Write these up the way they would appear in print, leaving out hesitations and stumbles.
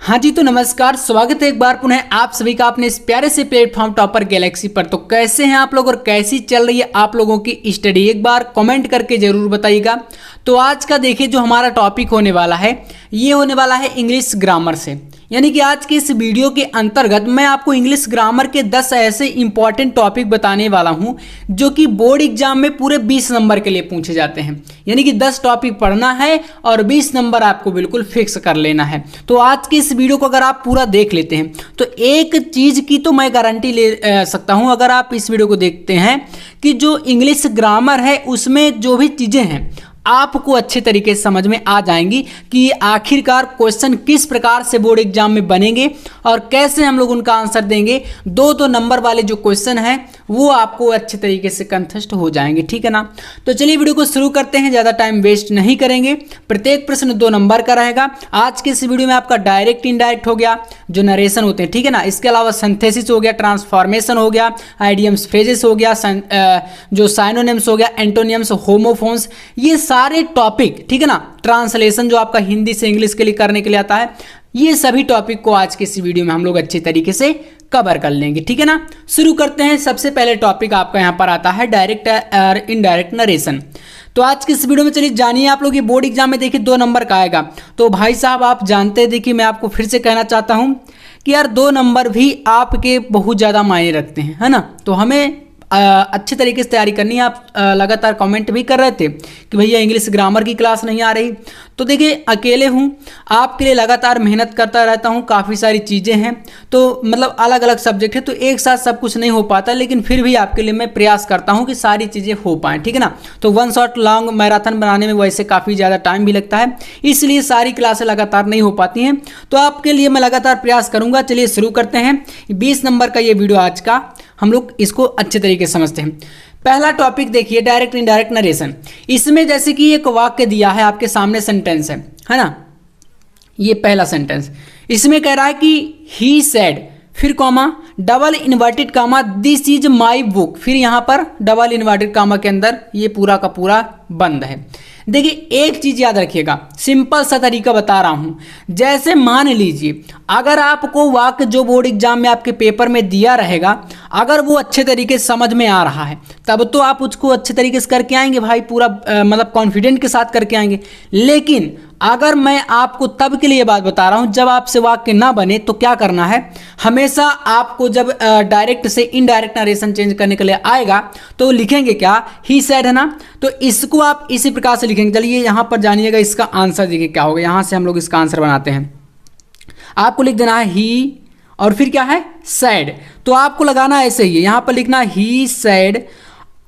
हाँ जी, तो नमस्कार, स्वागत है एक बार पुनः आप सभी का अपने इस प्यारे से प्लेटफॉर्म टॉपर गैलेक्सी पर। तो कैसे हैं आप लोग और कैसी चल रही है आप लोगों की स्टडी, एक बार कमेंट करके जरूर बताइएगा। तो आज का देखिए जो हमारा टॉपिक होने वाला है ये होने वाला है इंग्लिश ग्रामर से, यानी कि आज के इस वीडियो के अंतर्गत मैं आपको इंग्लिश ग्रामर के 10 ऐसे इंपॉर्टेंट टॉपिक बताने वाला हूं जो कि बोर्ड एग्जाम में पूरे 20 नंबर के लिए पूछे जाते हैं। यानी कि 10 टॉपिक पढ़ना है और 20 नंबर आपको बिल्कुल फिक्स कर लेना है। तो आज के इस वीडियो को अगर आप पूरा देख लेते हैं तो एक चीज़ की तो मैं गारंटी ले सकता हूं, अगर आप इस वीडियो को देखते हैं कि जो इंग्लिश ग्रामर है उसमें जो भी चीज़ें हैं आपको अच्छे तरीके से समझ में आ जाएंगी कि आखिरकार क्वेश्चन किस प्रकार से बोर्ड एग्जाम में बनेंगे और कैसे हम लोग उनका आंसर देंगे। दो नंबर वाले जो क्वेश्चन हैं वो आपको अच्छे तरीके से कंठस्थ हो जाएंगे, ठीक है ना। तो चलिए वीडियो को शुरू करते हैं, ज़्यादा टाइम वेस्ट नहीं करेंगे। प्रत्येक प्रश्न 2 नंबर का रहेगा। आज के इस वीडियो में आपका डायरेक्ट इनडायरेक्ट हो गया, जो नरेशन होते हैं, ठीक है ना। इसके अलावा सिंथेसिस हो गया, ट्रांसफॉर्मेशन हो गया, आइडियम्स फ्रेजेस हो गया, जो साइनोनिम्स हो गया, एंटोनियम्स, होमोफोन्स, ये सारे टॉपिक, ठीक है ना। ट्रांसलेशन जो आपका हिंदी से इंग्लिश के लिए करने के लिए आता है, ये सभी टॉपिक को आज के इस वीडियो में हम लोग अच्छे तरीके से कवर कर लेंगे, ठीक है ना। शुरू करते हैं। सबसे पहले टॉपिक आपका यहाँ पर आता है डायरेक्ट और इनडायरेक्ट नरेशन। तो आज के इस वीडियो में चलिए जानिए आप लोग, ये बोर्ड एग्जाम में देखिए 2 नंबर का आएगा। तो भाई साहब आप जानते हैं, देखिए मैं आपको फिर से कहना चाहता हूँ कि यार 2 नंबर भी आपके बहुत ज़्यादा मायने रखते हैं, है ना। तो हमें अच्छे तरीके से तैयारी करनी है। आप लगातार कमेंट भी कर रहे थे कि भैया इंग्लिश ग्रामर की क्लास नहीं आ रही। तो देखिए अकेले हूँ, आपके लिए लगातार मेहनत करता रहता हूँ, काफ़ी सारी चीज़ें हैं, तो मतलब अलग अलग सब्जेक्ट है, तो एक साथ सब कुछ नहीं हो पाता, लेकिन फिर भी आपके लिए मैं प्रयास करता हूँ कि सारी चीज़ें हो पाएँ, ठीक है ना। तो 1 शॉट लॉन्ग मैराथन बनाने में वैसे काफ़ी ज़्यादा टाइम भी लगता है, इसलिए सारी क्लासें लगातार नहीं हो पाती हैं। तो आपके लिए मैं लगातार प्रयास करूँगा। चलिए शुरू करते हैं। 20 नंबर का ये वीडियो आज का, हम लोग इसको अच्छे तरीके से समझते हैं। पहला टॉपिक देखिए डायरेक्ट इनडायरेक्ट नरेशन। इसमें जैसे कि एक वाक्य दिया है आपके सामने, सेंटेंस है ना। ये पहला सेंटेंस, इसमें कह रहा है कि ही सेड, फिर comma, double inverted comma, this is my book, फिर यहाँ पर डबल इन्वर्टेड कामा के अंदर ये पूरा का पूरा बंद है। देखिए एक चीज़ याद रखिएगा, सिंपल सा तरीका बता रहा हूँ। जैसे मान लीजिए अगर आपको वाक्य जो बोर्ड एग्जाम में आपके पेपर में दिया रहेगा, अगर वो अच्छे तरीके से समझ में आ रहा है तब तो आप उसको अच्छे तरीके से करके आएंगे भाई, पूरा मतलब कॉन्फिडेंट के साथ करके आएंगे। लेकिन अगर मैं आपको तब के लिए बात बता रहा हूँ जब आपसे वाक्य ना बने, तो क्या करना है, हमेशा आपको जब डायरेक्ट से इनडायरेक्ट नरेशन चेंज करने के लिए आएगा तो लिखेंगे क्या, ही सेड, है ना। तो इसको आप इसी प्रकार से लिखेंगे। चलिए यहाँ पर जानिएगा इसका आंसर देखिए क्या होगा। यहाँ से हम लोग इसका आंसर बनाते हैं। आपको लिख देना है ही और फिर क्या है, सैड। तो आपको लगाना ऐसे ही है, यहाँ पर लिखना ही सैड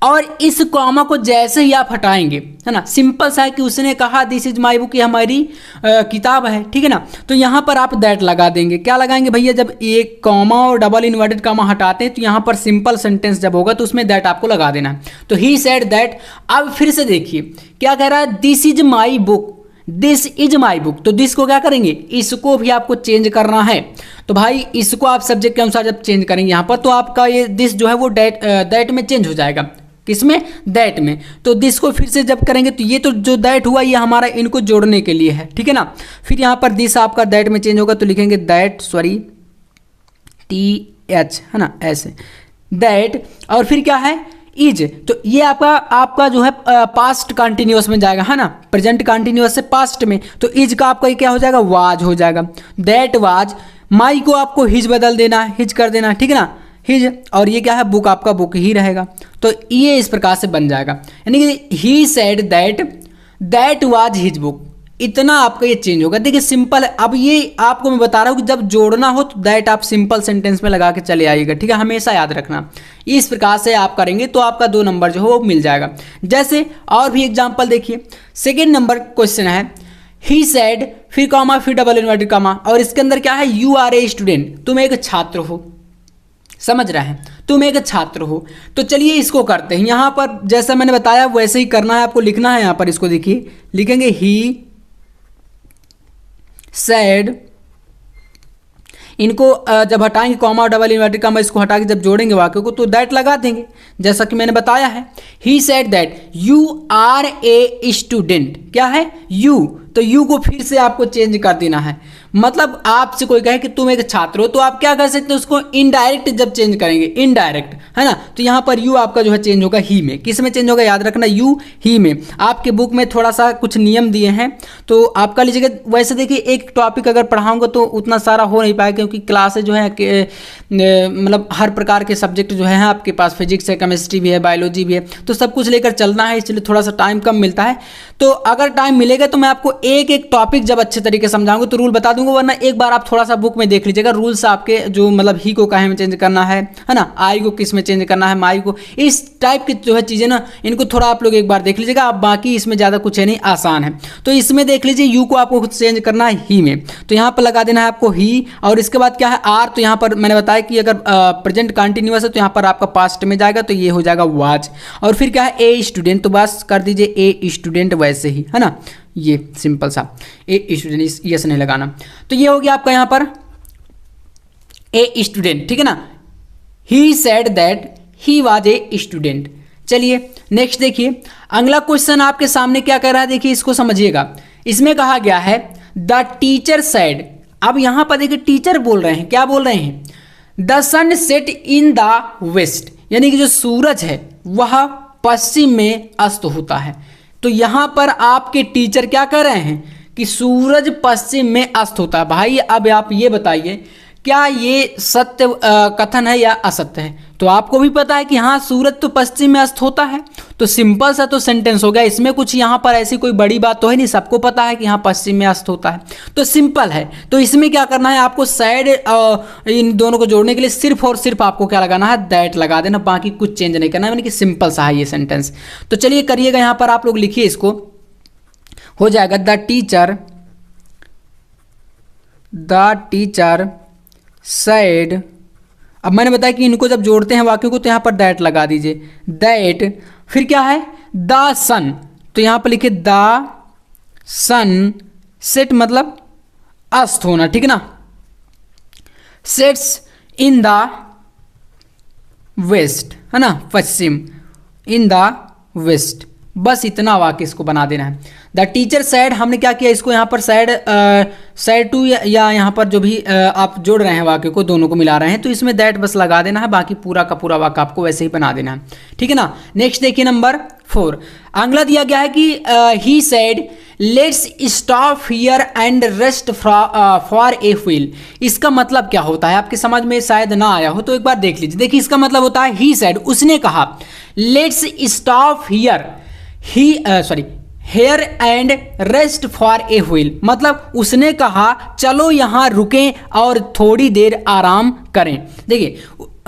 और इस कॉमा को जैसे ही आप हटाएंगे, है ना, सिंपल सा है कि उसने कहा दिस इज माई बुक, ये हमारी किताब है, ठीक है ना। तो यहाँ पर आप दैट लगा देंगे। क्या लगाएंगे भैया, जब एक कॉमा और डबल इन्वर्टेड कॉमा हटाते हैं तो यहाँ पर सिंपल सेंटेंस जब होगा तो उसमें दैट आपको लगा देना है। तो ही सेड दैट। अब फिर से देखिए क्या कह रहा है, this is my book, this is my book. तो दिस को क्या करेंगे, इसको भी आपको चेंज करना है। तो भाई इसको आप सब्जेक्ट के अनुसार जब चेंज करेंगे यहाँ पर, तो आपका ये दिस जो है वो दैट में चेंज हो जाएगा। किसमें, दैट में। तो दिस को फिर से जब करेंगे तो ये तो जो दैट हुआ ये हमारा इनको जोड़ने के लिए है, ठीक है ना। फिर यहाँ पर दिस आपका दैट में चेंज होगा तो लिखेंगे दैट, सॉरी TH, है ना, ऐसे दैट। और फिर क्या है, इज। तो ये आपका जो है पास्ट कंटिन्यूअस में जाएगा, है ना, प्रेजेंट कंटिन्यूअस से पास्ट में। तो इज का आपका ये क्या हो जाएगा, वाज हो जाएगा। That was. माई को आपको हिज बदल देना है, हिज कर देना है, ठीक है ना, हिज। और ये क्या है, बुक आपका बुक ही रहेगा। तो ये इस प्रकार से बन जाएगा, यानी कि he said that was his book. इतना आपका ये चेंज होगा। देखिए सिंपल है। अब ये आपको मैं बता रहा हूँ कि जब जोड़ना हो तो दैट आप सिंपल सेंटेंस में लगा के चले आइएगा, ठीक है, हमेशा याद रखना। इस प्रकार से आप करेंगे तो आपका 2 नंबर जो है वो मिल जाएगा। जैसे और भी एग्जाम्पल देखिए, 2nd नंबर क्वेश्चन है, ही सेड, फिर कॉमा, फिर डबल इन्वर्टेड कॉमा, और इसके अंदर क्या है, यू आर ए स्टूडेंट, तुम एक छात्र हो। समझ रहे हैं, तुम एक छात्र हो। तो चलिए इसको करते हैं। यहाँ पर जैसा मैंने बताया वैसे ही करना है, आपको लिखना है। यहाँ पर इसको देखिए, लिखेंगे ही सैड, इनको जब हटाएंगे कॉमा और डबल इन्वर्टेड कॉमा, इसको हटा के जब जोड़ेंगे वाक्य को तो दैट लगा देंगे, जैसा कि मैंने बताया है। He said that you are a student, क्या है, यू, तो यू को फिर से आपको चेंज कर देना है। मतलब आपसे कोई कहे कि तुम एक छात्र हो, तो आप क्या कर सकते हो, उसको इनडायरेक्ट जब चेंज करेंगे, इनडायरेक्ट, है ना, तो यहाँ पर यू आपका जो है चेंज होगा ही में। किस में चेंज होगा, याद रखना, यू ही में। आपके बुक में थोड़ा सा कुछ नियम दिए हैं तो आप कर लीजिएगा। वैसे देखिए एक टॉपिक अगर पढ़ाऊंगा तो उतना सारा हो नहीं पाएगा, क्योंकि क्लासेज जो है मतलब हर प्रकार के सब्जेक्ट जो है आपके पास, फिजिक्स है, केमिस्ट्री भी है, बायोलॉजी भी है, तो सब कुछ लेकर चलना है, इसलिए थोड़ा सा टाइम कम मिलता है। तो अगर टाइम मिलेगा तो मैं आपको एक एक टॉपिक जब अच्छे तरीके से समझाऊंगा तो रूल बता दूंगा, वरना एक बार आप थोड़ा सा बुक में देख लीजिएगा रूल्स आपके, जो मतलब ही को काहे में चेंज करना है ना, आई को किस में चेंज करना है, माई को, इस टाइप की जो है चीज़ें ना, इनको थोड़ा आप लोग एक बार देख लीजिएगा। आप बाकी इसमें ज़्यादा कुछ है नहीं, आसान है। तो इसमें देख लीजिए यू को आपको चेंज करना है ही में, तो यहाँ पर लगा देना है आपको ही, और इसके बाद क्या है आर, तो यहाँ पर मैंने बताया कि अगर प्रेजेंट कंटिन्यूअस है तो यहाँ पर आपका पास्ट में जाएगा, तो ये हो जाएगा वाच। और फिर क्या है ए स्टूडेंट, तो बस कर दीजिए ए स्टूडेंट वैसे ही, है ना, ये सिंपल सा ए स्टूडेंट, यस नहीं लगाना। तो ये हो गया आपका यहाँ पर ए स्टूडेंट, ठीक है ना। ही said that he was a student. चलिए नेक्स्ट देखिए, अगला क्वेश्चन आपके सामने क्या कह रहा है, देखिए इसको समझिएगा। इसमें कहा गया है द टीचर सेड, अब यहाँ पर देखिए टीचर बोल रहे हैं, क्या बोल रहे हैं, the sun set in the west, यानी कि जो सूरज है वह पश्चिम में अस्त होता है। तो यहाँ पर आपके टीचर क्या कह रहे हैं कि सूरज पश्चिम में अस्त होता है। भाई अब आप ये बताइए क्या ये सत्य कथन है या असत्य है। तो आपको भी पता है कि हाँ सूरज तो पश्चिम में अस्त होता है, तो सिंपल सा तो सेंटेंस हो गया, इसमें कुछ यहाँ पर ऐसी कोई बड़ी बात तो है नहीं, सबको पता है कि यहाँ पश्चिम में अस्त होता है, तो सिंपल है। तो इसमें क्या करना है आपको, साइड इन दोनों को जोड़ने के लिए सिर्फ और सिर्फ आपको क्या लगाना है, दैट लगा देना, बाकी कुछ चेंज नहीं करना है, यानी कि सिंपल सा है ये सेंटेंस। तो चलिए करिएगा, यहाँ पर आप लोग लिखिए, इसको हो जाएगा द टीचर said, अब मैंने बताया कि इनको जब जोड़ते हैं वाक्यों को तो यहाँ पर दैट लगा दीजिए, दैट, फिर क्या है द सन, तो यहाँ पर लिखिए द सन सेट मतलब अस्त होना, ठीक है ना, सेट्स इन द वेस्ट, है ना, पश्चिम, इन द वेस्ट, बस इतना वाक्य इसको बना देना है। द टीचर सैड, हमने क्या किया, इसको यहाँ पर सैड टू या यहाँ पर जो भी आप जोड़ रहे हैं वाक्य को, दोनों को मिला रहे हैं, तो इसमें दैट बस लगा देना है, बाकी पूरा का पूरा वाक्य आपको वैसे ही बना देना है, ठीक है ना। नेक्स्ट देखिए नंबर 4, अगला दिया गया है कि he said let's stop here and rest for a while. इसका मतलब क्या होता है, आपके समझ में शायद ना आया हो तो एक बार देख लीजिए। देखिए इसका मतलब होता है ही सैड, उसने कहा, let's stop here, here and rest for a while, मतलब उसने कहा चलो यहाँ रुकें और थोड़ी देर आराम करें। देखिए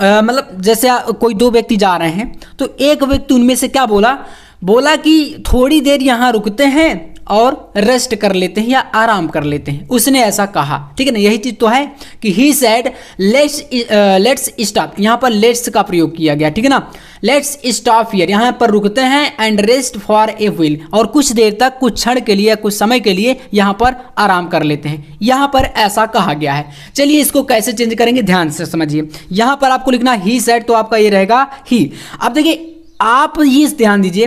मतलब जैसे कोई दो व्यक्ति जा रहे हैं तो एक व्यक्ति उनमें से क्या बोला कि थोड़ी देर यहाँ रुकते हैं और रेस्ट कर लेते हैं या आराम कर लेते हैं, उसने ऐसा कहा, ठीक है ना। यही चीज तो है कि ही सेड लेट्स स्टॉप, यहाँ पर लेट्स का प्रयोग किया गया, ठीक है ना। लेट्स स्टॉप हियर, यहाँ पर रुकते हैं, and rest for a wheel, और कुछ देर तक, कुछ क्षण के लिए, कुछ समय के लिए यहाँ पर आराम कर लेते हैं, यहाँ पर ऐसा कहा गया है। चलिए इसको कैसे चेंज करेंगे ध्यान से समझिए। यहाँ पर आपको लिखना ही सेड, तो आपका ये रहेगा ही। अब देखिए आप ये ध्यान दीजिए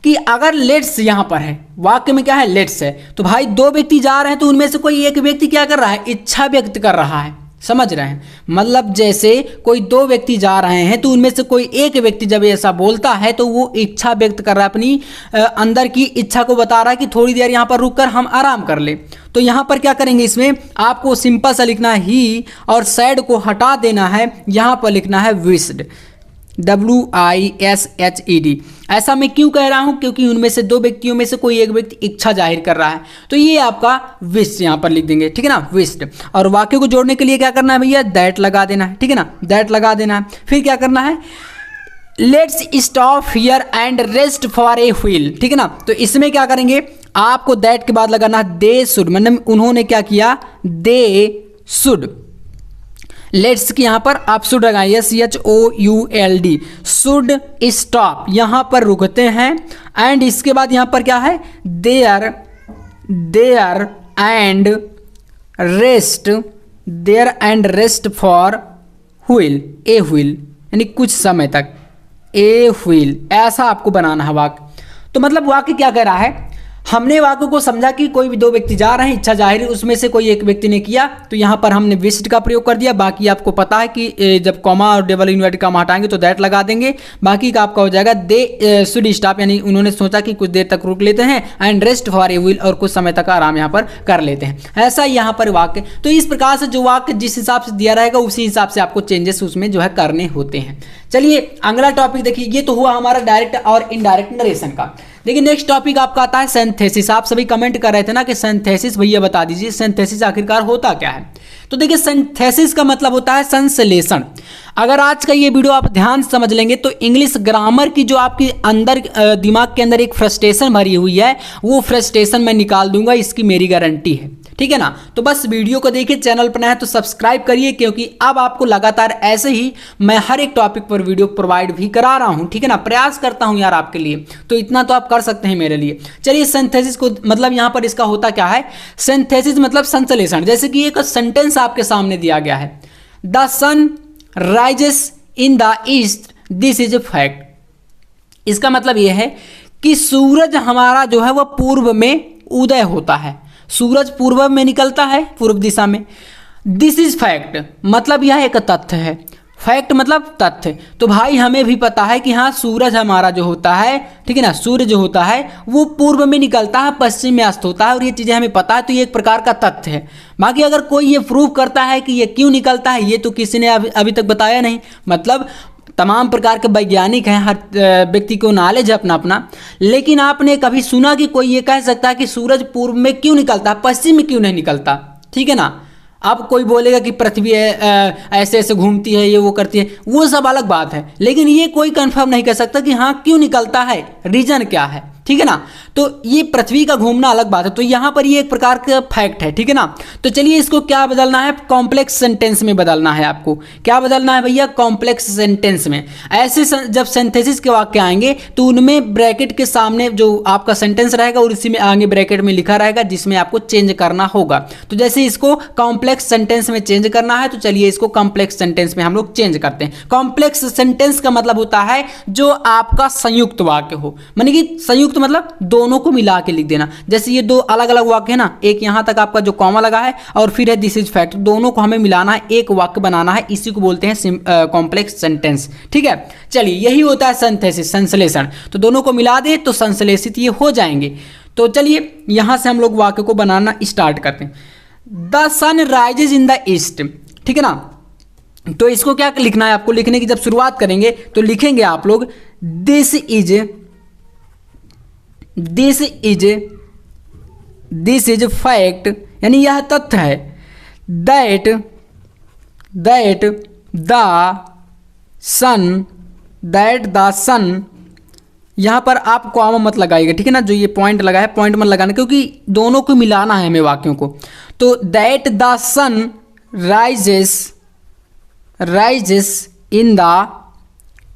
कि अगर लेट्स यहाँ पर है, वाक्य में क्या है, लेट्स है, तो भाई दो व्यक्ति जा रहे हैं तो उनमें से कोई एक व्यक्ति क्या कर रहा है, इच्छा व्यक्त कर रहा है, समझ रहे हैं। मतलब जैसे कोई दो व्यक्ति जा रहे हैं तो उनमें से कोई एक व्यक्ति जब ऐसा बोलता है तो वो इच्छा व्यक्त कर रहा है, अपनी अंदर की इच्छा को बता रहा है कि थोड़ी देर यहाँ पर रुककर हम आराम कर ले। तो यहाँ पर क्या करेंगे, इसमें आपको सिंपल सा लिखना है ही, और सैड को हटा देना है, यहाँ पर लिखना है विश्ड, WISHED। ऐसा मैं क्यों कह रहा हूं, क्योंकि उनमें से दो व्यक्तियों में से कोई एक व्यक्ति इच्छा जाहिर कर रहा है, तो ये आपका विश यहाँ पर लिख देंगे, ठीक है ना, विश्ड। और वाक्य को जोड़ने के लिए क्या करना है भैया, दैट लगा देना है, ठीक है ना, दैट लगा देना है। फिर क्या करना है, let's stop here and rest for a wheel, ठीक है ना। तो इसमें क्या करेंगे, आपको दैट के बाद लगाना है दे शुड, मतलब उन्होंने क्या किया, दे शुड। लेट्स की यहाँ पर आप शुड लगाइए, SHOULD, शुड स्टॉप, यहाँ पर रुकते हैं, एंड इसके बाद यहाँ पर क्या है, there and rest for while, a while, यानी कुछ समय तक, ए व्हील, ऐसा आपको बनाना है वाक्य। तो मतलब वाक्य क्या कह रहा है, हमने वाक्य को समझा कि कोई भी दो व्यक्ति जा रहे हैं, इच्छा जाहिर है उसमें से कोई एक व्यक्ति ने किया, तो यहाँ पर हमने विशिष्ट का प्रयोग कर दिया। बाकी आपको पता है कि जब कॉमा और डबल इन्वर्टेड कॉमा हटाएंगे तो दैट लगा देंगे। बाकी का आपका हो जाएगा दे शुड स्टॉप, यानी उन्होंने सोचा कि कुछ देर तक रुक लेते हैं, and rest for a wheel, और कुछ समय तक आराम यहाँ पर कर लेते हैं। ऐसा यहाँ पर वाक्य, तो इस प्रकार से जो वाक्य जिस हिसाब से दिया रहेगा उसी हिसाब से आपको चेंजेस उसमें जो है करने होते हैं। चलिए अगला टॉपिक देखिए, ये तो हुआ हमारा डायरेक्ट और इनडायरेक्ट नरेशन का। देखिए नेक्स्ट टॉपिक आपका आता है सिंथेसिस। आप सभी कमेंट कर रहे थे ना कि सिंथेसिस भैया बता दीजिए सिंथेसिस आखिरकार होता क्या है। तो देखिए सिंथेसिस का मतलब होता है संश्लेषण। अगर आज का ये वीडियो आप ध्यान से समझ लेंगे तो इंग्लिश ग्रामर की जो आपकी अंदर दिमाग के अंदर एक फ्रस्ट्रेशन भरी हुई है वो फ्रस्ट्रेशन मैं निकाल दूंगा, इसकी मेरी गारंटी है, ठीक है ना। तो बस वीडियो को देखिए, चैनल पर नया है तो सब्सक्राइब करिए, क्योंकि अब आपको लगातार ऐसे ही मैं हर एक टॉपिक पर वीडियो प्रोवाइड भी करा रहा हूं, ठीक है ना। प्रयास करता हूं यार आपके लिए, तो इतना तो आप कर सकते हैं मेरे लिए। चलिए सिंथेसिस को मतलब यहां पर इसका होता क्या है, सिंथेसिस मतलब संश्लेषण। जैसे कि एक सेंटेंस आपके सामने दिया गया है, the sun rises in the east, this is a fact. इसका मतलब यह है कि सूरज हमारा जो है वह पूर्व में उदय होता है, सूरज पूर्व में निकलता है, पूर्व दिशा में। दिस इज फैक्ट मतलब यह एक तथ्य है, फैक्ट मतलब तथ्य। तो भाई हमें भी पता है कि हाँ सूरज हमारा जो होता है, ठीक है ना, सूर्य जो होता है वो पूर्व में निकलता है, पश्चिम में अस्त होता है, और ये चीज़ें हमें पता है, तो ये एक प्रकार का तथ्य है। बाकी अगर कोई ये प्रूव करता है कि ये क्यों निकलता है, ये तो किसी ने अभी तक बताया नहीं। मतलब तमाम प्रकार के वैज्ञानिक हैं, हर व्यक्ति को नॉलेज है अपना अपना, लेकिन आपने कभी सुना कि कोई ये कह सकता है कि सूरज पूर्व में क्यों निकलता है, पश्चिम में क्यों नहीं निकलता, ठीक है ना। अब कोई बोलेगा कि पृथ्वी ऐसे ऐसे घूमती है, ये वो करती है, वो सब अलग बात है, लेकिन ये कोई कंफर्म नहीं कर सकता कि हाँ क्यों निकलता है, रीजन क्या है, ठीक है ना। तो ये पृथ्वी का घूमना अलग बात है, तो यहाँ पर ये एक प्रकार का फैक्ट है, ठीक है ना। तो चलिए इसको क्या बदलना है, कॉम्प्लेक्स सेंटेंस में बदलना है। आपको क्या बदलना है भैया, कॉम्प्लेक्स सेंटेंस में। ऐसे जब सिंथेसिस के वाक्य आएंगे तो उनमें ब्रैकेट के सामने जो आपका सेंटेंस रहेगा और इसी में आगे ब्रैकेट में लिखा रहेगा, जिसमें आपको चेंज करना होगा। तो जैसे इसको कॉम्प्लेक्स सेंटेंस में चेंज करना है, तो चलिए इसको कॉम्प्लेक्स सेंटेंस में हम लोग चेंज करते हैं। कॉम्प्लेक्स सेंटेंस का मतलब होता है जो आपका संयुक्त वाक्य हो, माने कि संयुक्त मतलब दोनों को मिला के लिख देना। जैसे ये दो अलग अलग वाक्य है ना, एक यहां तक आपका जो कॉमा लगा है और फिर है दिस इज फैक्ट, दोनों को हमें मिलाना है, एक वाक्य बनाना है, इसी को बोलते हैं कॉम्प्लेक्स सेंटेंस, ठीक है। चलिए यही होता है सिंथेसिस, संश्लेषण। तो दोनों को मिला दे तो संश्लेषित ये हो जाएंगे। तो चलिए यहां से हम लोग वाक्य को बनाना स्टार्ट करते हैं। The sun rises in the east, ठीक है ना। तो इसको क्या लिखना है आपको, लिखने की जब शुरुआत करेंगे तो लिखेंगे आप लोग दिस इज फैक्ट, यानी यह तथ्य है, दैट द सन, यहां पर आप कॉमा मत लगाइएगा, ठीक है ना। जो ये पॉइंट लगा है पॉइंट मत लगाना, क्योंकि दोनों को मिलाना है हमें वाक्यों को। तो that the sun rises in the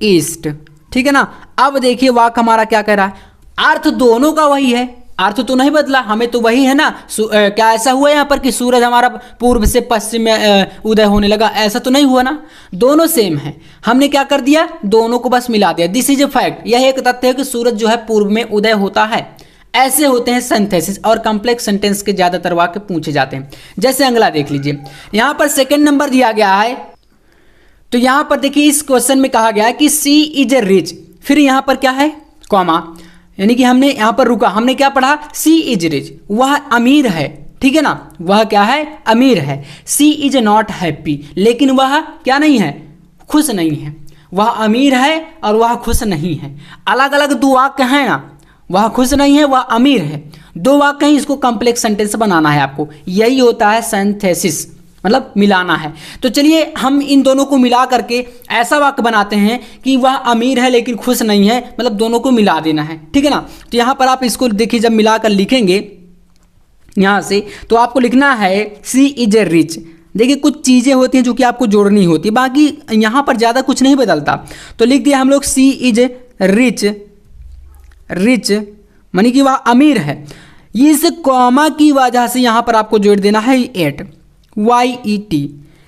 east, ठीक है ना। अब देखिए वाक्य हमारा क्या कह रहा है, अर्थ दोनों का वही है, अर्थ तो नहीं बदला, हमें तो वही है ना। क्या ऐसा हुआ यहाँ पर कि सूरज हमारा पूर्व से पश्चिम में उदय होने लगा, ऐसा तो नहीं हुआ ना, दोनों सेम है। हमने क्या कर दिया, दोनों को बस मिला दिया। दिस इज ए फैक्ट, यह एक तथ्य है कि सूरज जो है पूर्व में उदय होता है। ऐसे होते हैं सिंथेसिस, और कॉम्प्लेक्स सेंटेंस के ज्यादातर वाक्य पूछे जाते हैं। जैसे अगला देख लीजिए, यहाँ पर सेकेंड नंबर दिया गया है। तो यहाँ पर देखिए इस क्वेश्चन में कहा गया है कि सी इज ए रिच, फिर यहाँ पर क्या है कॉमा, यानी कि हमने यहां पर रुका, हमने क्या पढ़ा, सी इज रिच, वह अमीर है, ठीक है ना, वह क्या है, अमीर है। सी इज नॉट हैप्पी, लेकिन वह क्या नहीं है, खुश नहीं है। वह अमीर है और वह खुश नहीं है, अलग अलग दो वाक्य हैं ना, वह खुश नहीं है, वह अमीर है, दो वाक्य हैं, इसको कॉम्प्लेक्स सेंटेंस बनाना है आपको। यही होता है सिंथेसिस, मतलब मिलाना है। तो चलिए हम इन दोनों को मिला करके ऐसा वाक्य बनाते हैं कि वह अमीर है लेकिन खुश नहीं है, मतलब दोनों को मिला देना है, ठीक है ना। तो यहाँ पर आप इसको देखिए, जब मिलाकर लिखेंगे यहाँ से, तो आपको लिखना है सी इज ए रिच। देखिए कुछ चीज़ें होती हैं जो कि आपको जोड़नी होती है, बाकी यहाँ पर ज़्यादा कुछ नहीं बदलता। तो लिख दिया हम लोग सी इज रिच मानी कि वह अमीर है। इस कॉमा की वजह से यहाँ पर आपको जोड़ देना है yet, YET।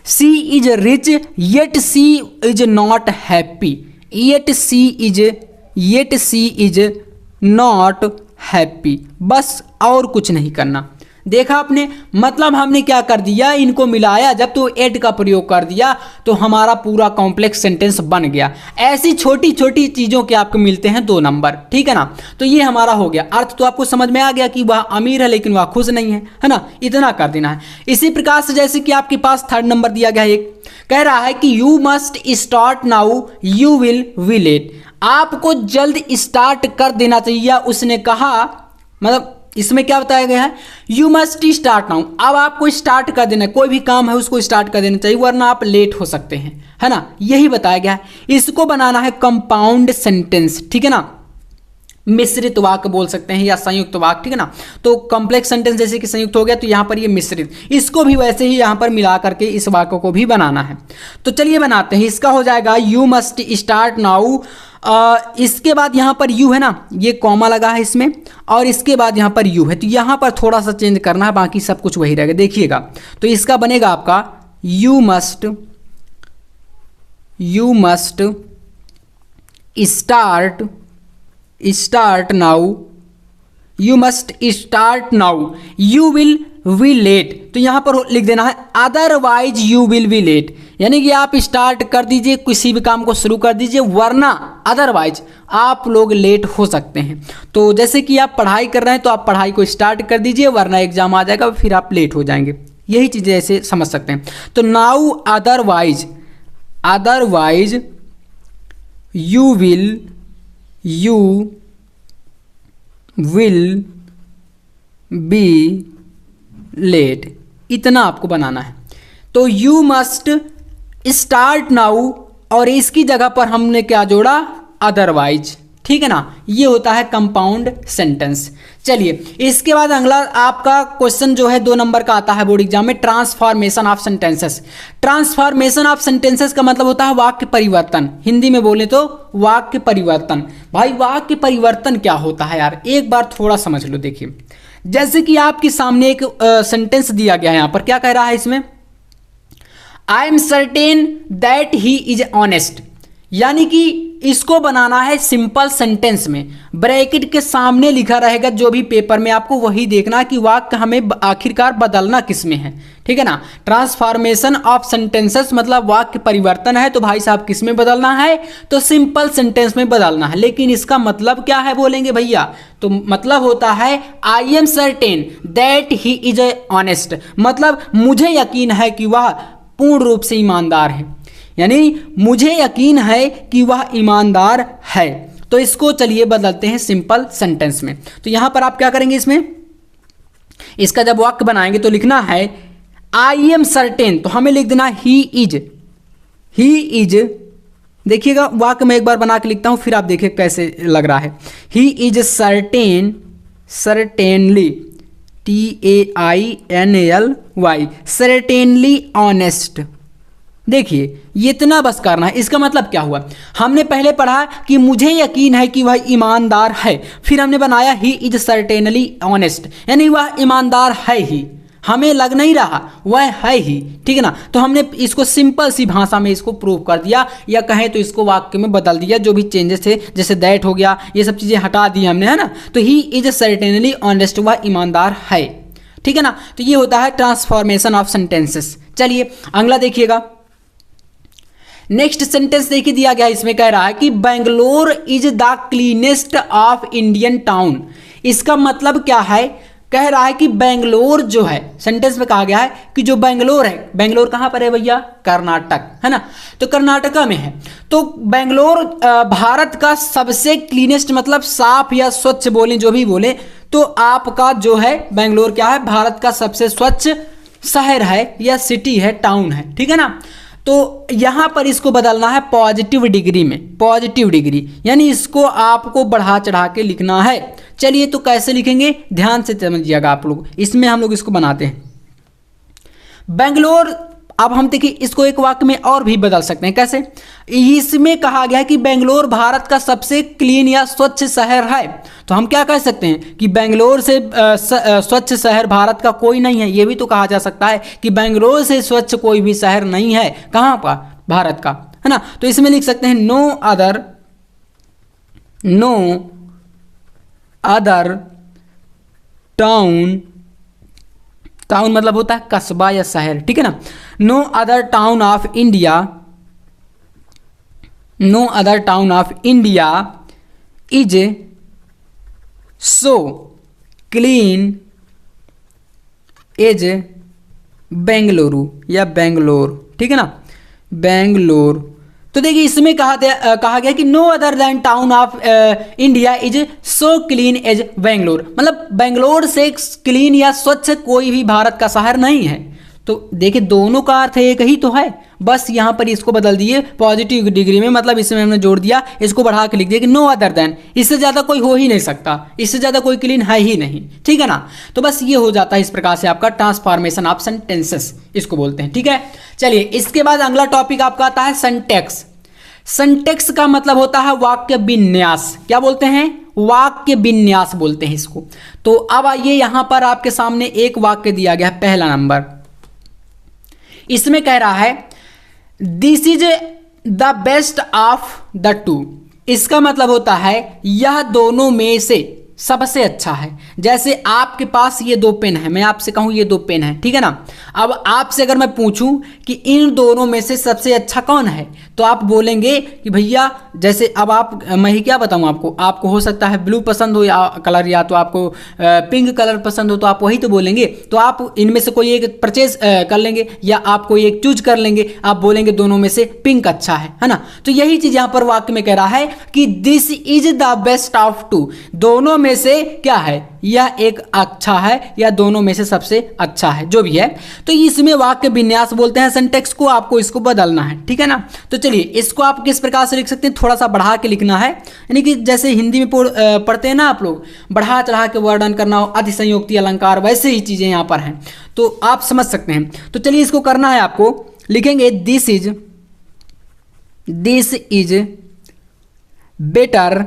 She is rich yet she is not happy, yet she is not happy, बस और कुछ नहीं करना। देखा आपने, मतलब हमने क्या कर दिया, इनको मिलाया जब तो एड का प्रयोग कर दिया तो हमारा पूरा कॉम्प्लेक्स सेंटेंस बन गया। ऐसी छोटी छोटी चीज़ों के आपको मिलते हैं 2 नंबर, ठीक है ना। तो ये हमारा हो गया। अर्थ तो आपको समझ में आ गया कि वह अमीर है लेकिन वह खुश नहीं है ना, इतना कर देना है। इसी प्रकार से जैसे कि आपके पास 3rd नंबर दिया गया, एक कह रहा है कि you must start now you will be late, आपको जल्द स्टार्ट कर देना चाहिए। उसने कहा, मतलब इसमें क्या बताया गया है, यू मस्ट स्टार्ट नाउ, अब आपको स्टार्ट कर देना है, कोई भी काम है उसको स्टार्ट कर देना चाहिए वरना आप लेट हो सकते हैं, है ना, यही बताया गया है। इसको बनाना है कंपाउंड सेंटेंस, ठीक है ना, मिश्रित वाक्य बोल सकते हैं या संयुक्त वाक्य, ठीक है ना। तो कॉम्प्लेक्स सेंटेंस जैसे कि संयुक्त हो गया तो यहाँ पर ये मिश्रित, इसको भी वैसे ही यहाँ पर मिला करके इस वाक्य को भी बनाना है। तो चलिए बनाते हैं। इसका हो जाएगा यू मस्ट स्टार्ट नाउ, इसके बाद यहाँ पर यू है ना, ये कॉमा लगा है इसमें, और इसके बाद यहाँ पर यू है, तो यहाँ पर थोड़ा सा चेंज करना है, बाकी सब कुछ वही रहेगा। देखिएगा, तो इसका बनेगा आपका you must start now, you must start now you will be late, तो यहाँ पर लिख देना है otherwise you will be late, यानी कि आप स्टार्ट कर दीजिए, किसी भी काम को शुरू कर दीजिए, वरना अदरवाइज आप लोग लेट हो सकते हैं। तो जैसे कि आप पढ़ाई कर रहे हैं तो आप पढ़ाई को स्टार्ट कर दीजिए, वरना एग्जाम आ जाएगा फिर आप लेट हो जाएंगे, यही चीज़ें ऐसे समझ सकते हैं। तो now otherwise you will be late, इतना आपको बनाना है। तो यू मस्ट स्टार्ट नाउ, और इसकी जगह पर हमने क्या जोड़ा, अदरवाइज, ठीक है ना, ये होता है कंपाउंड सेंटेंस। चलिए इसके बाद अगला आपका क्वेश्चन जो है 2 नंबर का आता है बोर्ड एग्जाम में, transformation of sentences. Transformation of sentences का मतलब होता है वाक्य परिवर्तन, हिंदी में बोले तो वाक्य परिवर्तन। भाई वाक्य परिवर्तन क्या होता है यार, एक बार थोड़ा समझ लो। देखिए जैसे कि आपके सामने एक सेंटेंस दिया गया है, यहाँ पर क्या कह रहा है इसमें, I am certain that he is honest, यानी कि इसको बनाना है सिंपल सेंटेंस में, ब्रैकेट के सामने लिखा रहेगा जो भी पेपर में, आपको वही देखना कि वाक्य हमें आखिरकार बदलना किस में है, ठीक है ना। ट्रांसफॉर्मेशन ऑफ सेंटेंसेस मतलब वाक्य परिवर्तन है, तो भाई साहब किस में बदलना है, तो सिंपल सेंटेंस में बदलना है। लेकिन इसका मतलब क्या है बोलेंगे भैया, तो मतलब होता है I am certain that he is honest, मतलब मुझे यकीन है कि वह पूर्ण रूप से ईमानदार है, यानी मुझे यकीन है कि वह ईमानदार है। तो इसको चलिए बदलते हैं सिंपल सेंटेंस में। तो यहां पर आप क्या करेंगे, इसमें इसका जब वाक्य बनाएंगे तो लिखना है आई एम सर्टेन, तो हमें लिख देना ही इज। देखिएगा वाक्य मैं एक बार बना के लिखता हूं, फिर आप देखिए कैसे लग रहा है। He is certainly TAINLY certainly honest. देखिए ये इतना बस करना है। इसका मतलब क्या हुआ, हमने पहले पढ़ा कि मुझे यकीन है कि वह ईमानदार है, फिर हमने बनाया ही इज सर्टेनली ऑनेस्ट, यानी वह ईमानदार है ही, हमें लग नहीं रहा वह है ही, ठीक है ना। तो हमने इसको सिंपल सी भाषा में इसको प्रूव कर दिया, या कहें तो इसको वाक्य में बदल दिया, जो भी चेंजेस थे जैसे दैट हो गया, ये सब चीज़ें हटा दी हमने, है ना। तो ही इज सर्टेनली ऑनेस्ट, वह ईमानदार है, ठीक है ना। तो ये होता है ट्रांसफॉर्मेशन ऑफ सेंटेंसेस। चलिए अगला देखिएगा, नेक्स्ट सेंटेंस देखिए दिया गया, इसमें कह रहा है कि Bangalore is the cleanest of Indian town. इसका मतलब क्या है, कह रहा है कि बेंगलोर जो है, सेंटेंस में कहा गया है कि जो बेंगलोर है, बेंगलोर कहाँ पर है भैया, कर्नाटक, है ना, तो कर्नाटका में है। तो बेंगलोर भारत का सबसे क्लीनेस्ट मतलब साफ या स्वच्छ बोले, जो भी बोले, तो आपका जो है बेंगलोर क्या है, भारत का सबसे स्वच्छ शहर है या सिटी है, टाउन है, ठीक है ना। तो यहां पर इसको बदलना है पॉजिटिव डिग्री में, पॉजिटिव डिग्री, यानी इसको आपको बढ़ा चढ़ा के लिखना है। चलिए तो कैसे लिखेंगे, ध्यान से समझिएगा आप लोग। इसमें हम लोग इसको बनाते हैं बेंगलोर। अब हम देखिए इसको एक वाक्य में और भी बदल सकते हैं, कैसे, इसमें कहा गया है कि बेंगलोर भारत का सबसे क्लीन या स्वच्छ शहर है, तो हम क्या कह सकते हैं कि बेंगलोर से स्वच्छ शहर भारत का कोई नहीं है। ये भी तो कहा जा सकता है कि बेंगलोर से स्वच्छ कोई भी शहर नहीं है, कहाँ का, भारत का, है ना। तो इसमें लिख सकते हैं नो अदर टाउन, टाउन मतलब होता है कस्बा या शहर, ठीक है ना। No other town of India, no other town of India is so clean as Bengaluru या बेंगलोर, ठीक है ना, बेंगलोर। तो देखिए इसमें कहा गया कि no other than town of India is so clean as Bangalore, मतलब बेंगलोर से क्लीन या स्वच्छ कोई भी भारत का शहर नहीं है। तो देखिए दोनों का अर्थ एक ही तो है, बस यहाँ पर इसको बदल दिए पॉजिटिव डिग्री में, मतलब इसमें हमने जोड़ दिया, इसको बढ़ा के लिख दिया कि नो अदर देन, इससे ज़्यादा कोई हो ही नहीं सकता, इससे ज़्यादा कोई क्लीन है ही नहीं, ठीक है ना। तो बस ये हो जाता है इस प्रकार से आपका ट्रांसफॉर्मेशन ऑफ सेंटेंसेस इसको बोलते हैं, ठीक है। चलिए इसके बाद अगला टॉपिक आपका आता है सिंटैक्स। सिंटैक्स का मतलब होता है वाक्य विन्यास, क्या बोलते हैं, वाक्य विन्यास बोलते हैं इसको। तो अब आइए यहाँ पर आपके सामने एक वाक्य दिया गया है, पहला नंबर, इसमें कह रहा है this is the best of the two. इसका मतलब होता है यह दोनों में से सबसे अच्छा है। जैसे आपके पास ये दो पेन है, मैं आपसे कहूँ ये दो पेन है, ठीक है ना। अब आपसे अगर मैं पूछूं कि इन दोनों में से सबसे अच्छा कौन है, तो आप बोलेंगे कि भैया, जैसे अब आप, मैं ही क्या बताऊं आपको हो सकता है ब्लू पसंद हो या कलर, या तो आपको पिंक कलर पसंद हो, तो आप वही तो बोलेंगे। तो आप इनमें से कोई एक परचेज कर लेंगे या आप कोई एक चूज कर लेंगे, आप बोलेंगे दोनों में से पिंक अच्छा है ना। तो यही चीज यहाँ पर वाक्य में कह रहा है कि this is the best of two, दोनों में से क्या है, यह एक अच्छा है या दोनों में से सबसे अच्छा है, जो भी है। तो इसमें वाक्य विन्यास बोलते हैं सिंटैक्स को, आपको इसको बदलना है, ठीक है ना। तो चलिए इसको आप किस प्रकार से लिख सकते हैं, थोड़ा सा बढ़ा के लिखना है, यानी कि जैसे हिंदी में पढ़ते हैं ना आप लोग, बढ़ा चढ़ा के वर्णन करना हो, अधिसंयोक्ति अलंकार, वैसे ही चीजें यहाँ पर हैं, तो आप समझ सकते हैं। तो चलिए इसको करना है आपको, लिखेंगे दिस इज बेटर।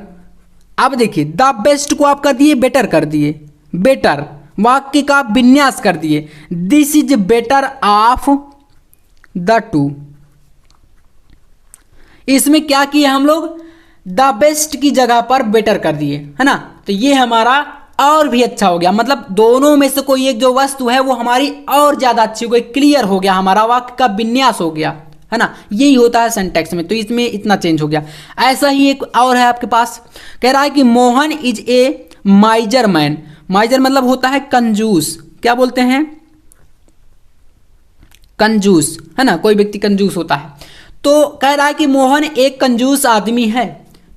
अब देखिए द बेस्ट को आप कर दिए बेटर, कर दिए बेटर, वाक्य का विन्यास कर दिए, this is better of the two. इसमें क्या किया हम लोग, द बेस्ट की जगह पर बेटर कर दिए, है ना। तो ये हमारा और भी अच्छा हो गया, मतलब दोनों में से कोई एक जो वस्तु है वो हमारी और ज्यादा अच्छी हो गई, क्लियर हो गया, हमारा वाक्य का विन्यास हो गया, है ना। यही होता है सिंटैक्स में, तो इसमें इतना चेंज हो गया। ऐसा ही एक और है आपके पास, कह रहा है कि मोहन इज ए माइजर मैन। माइजर मतलब होता है कंजूस, क्या बोलते हैं, कंजूस, है ना, कोई व्यक्ति कंजूस होता है। तो कह रहा है कि मोहन एक कंजूस आदमी है।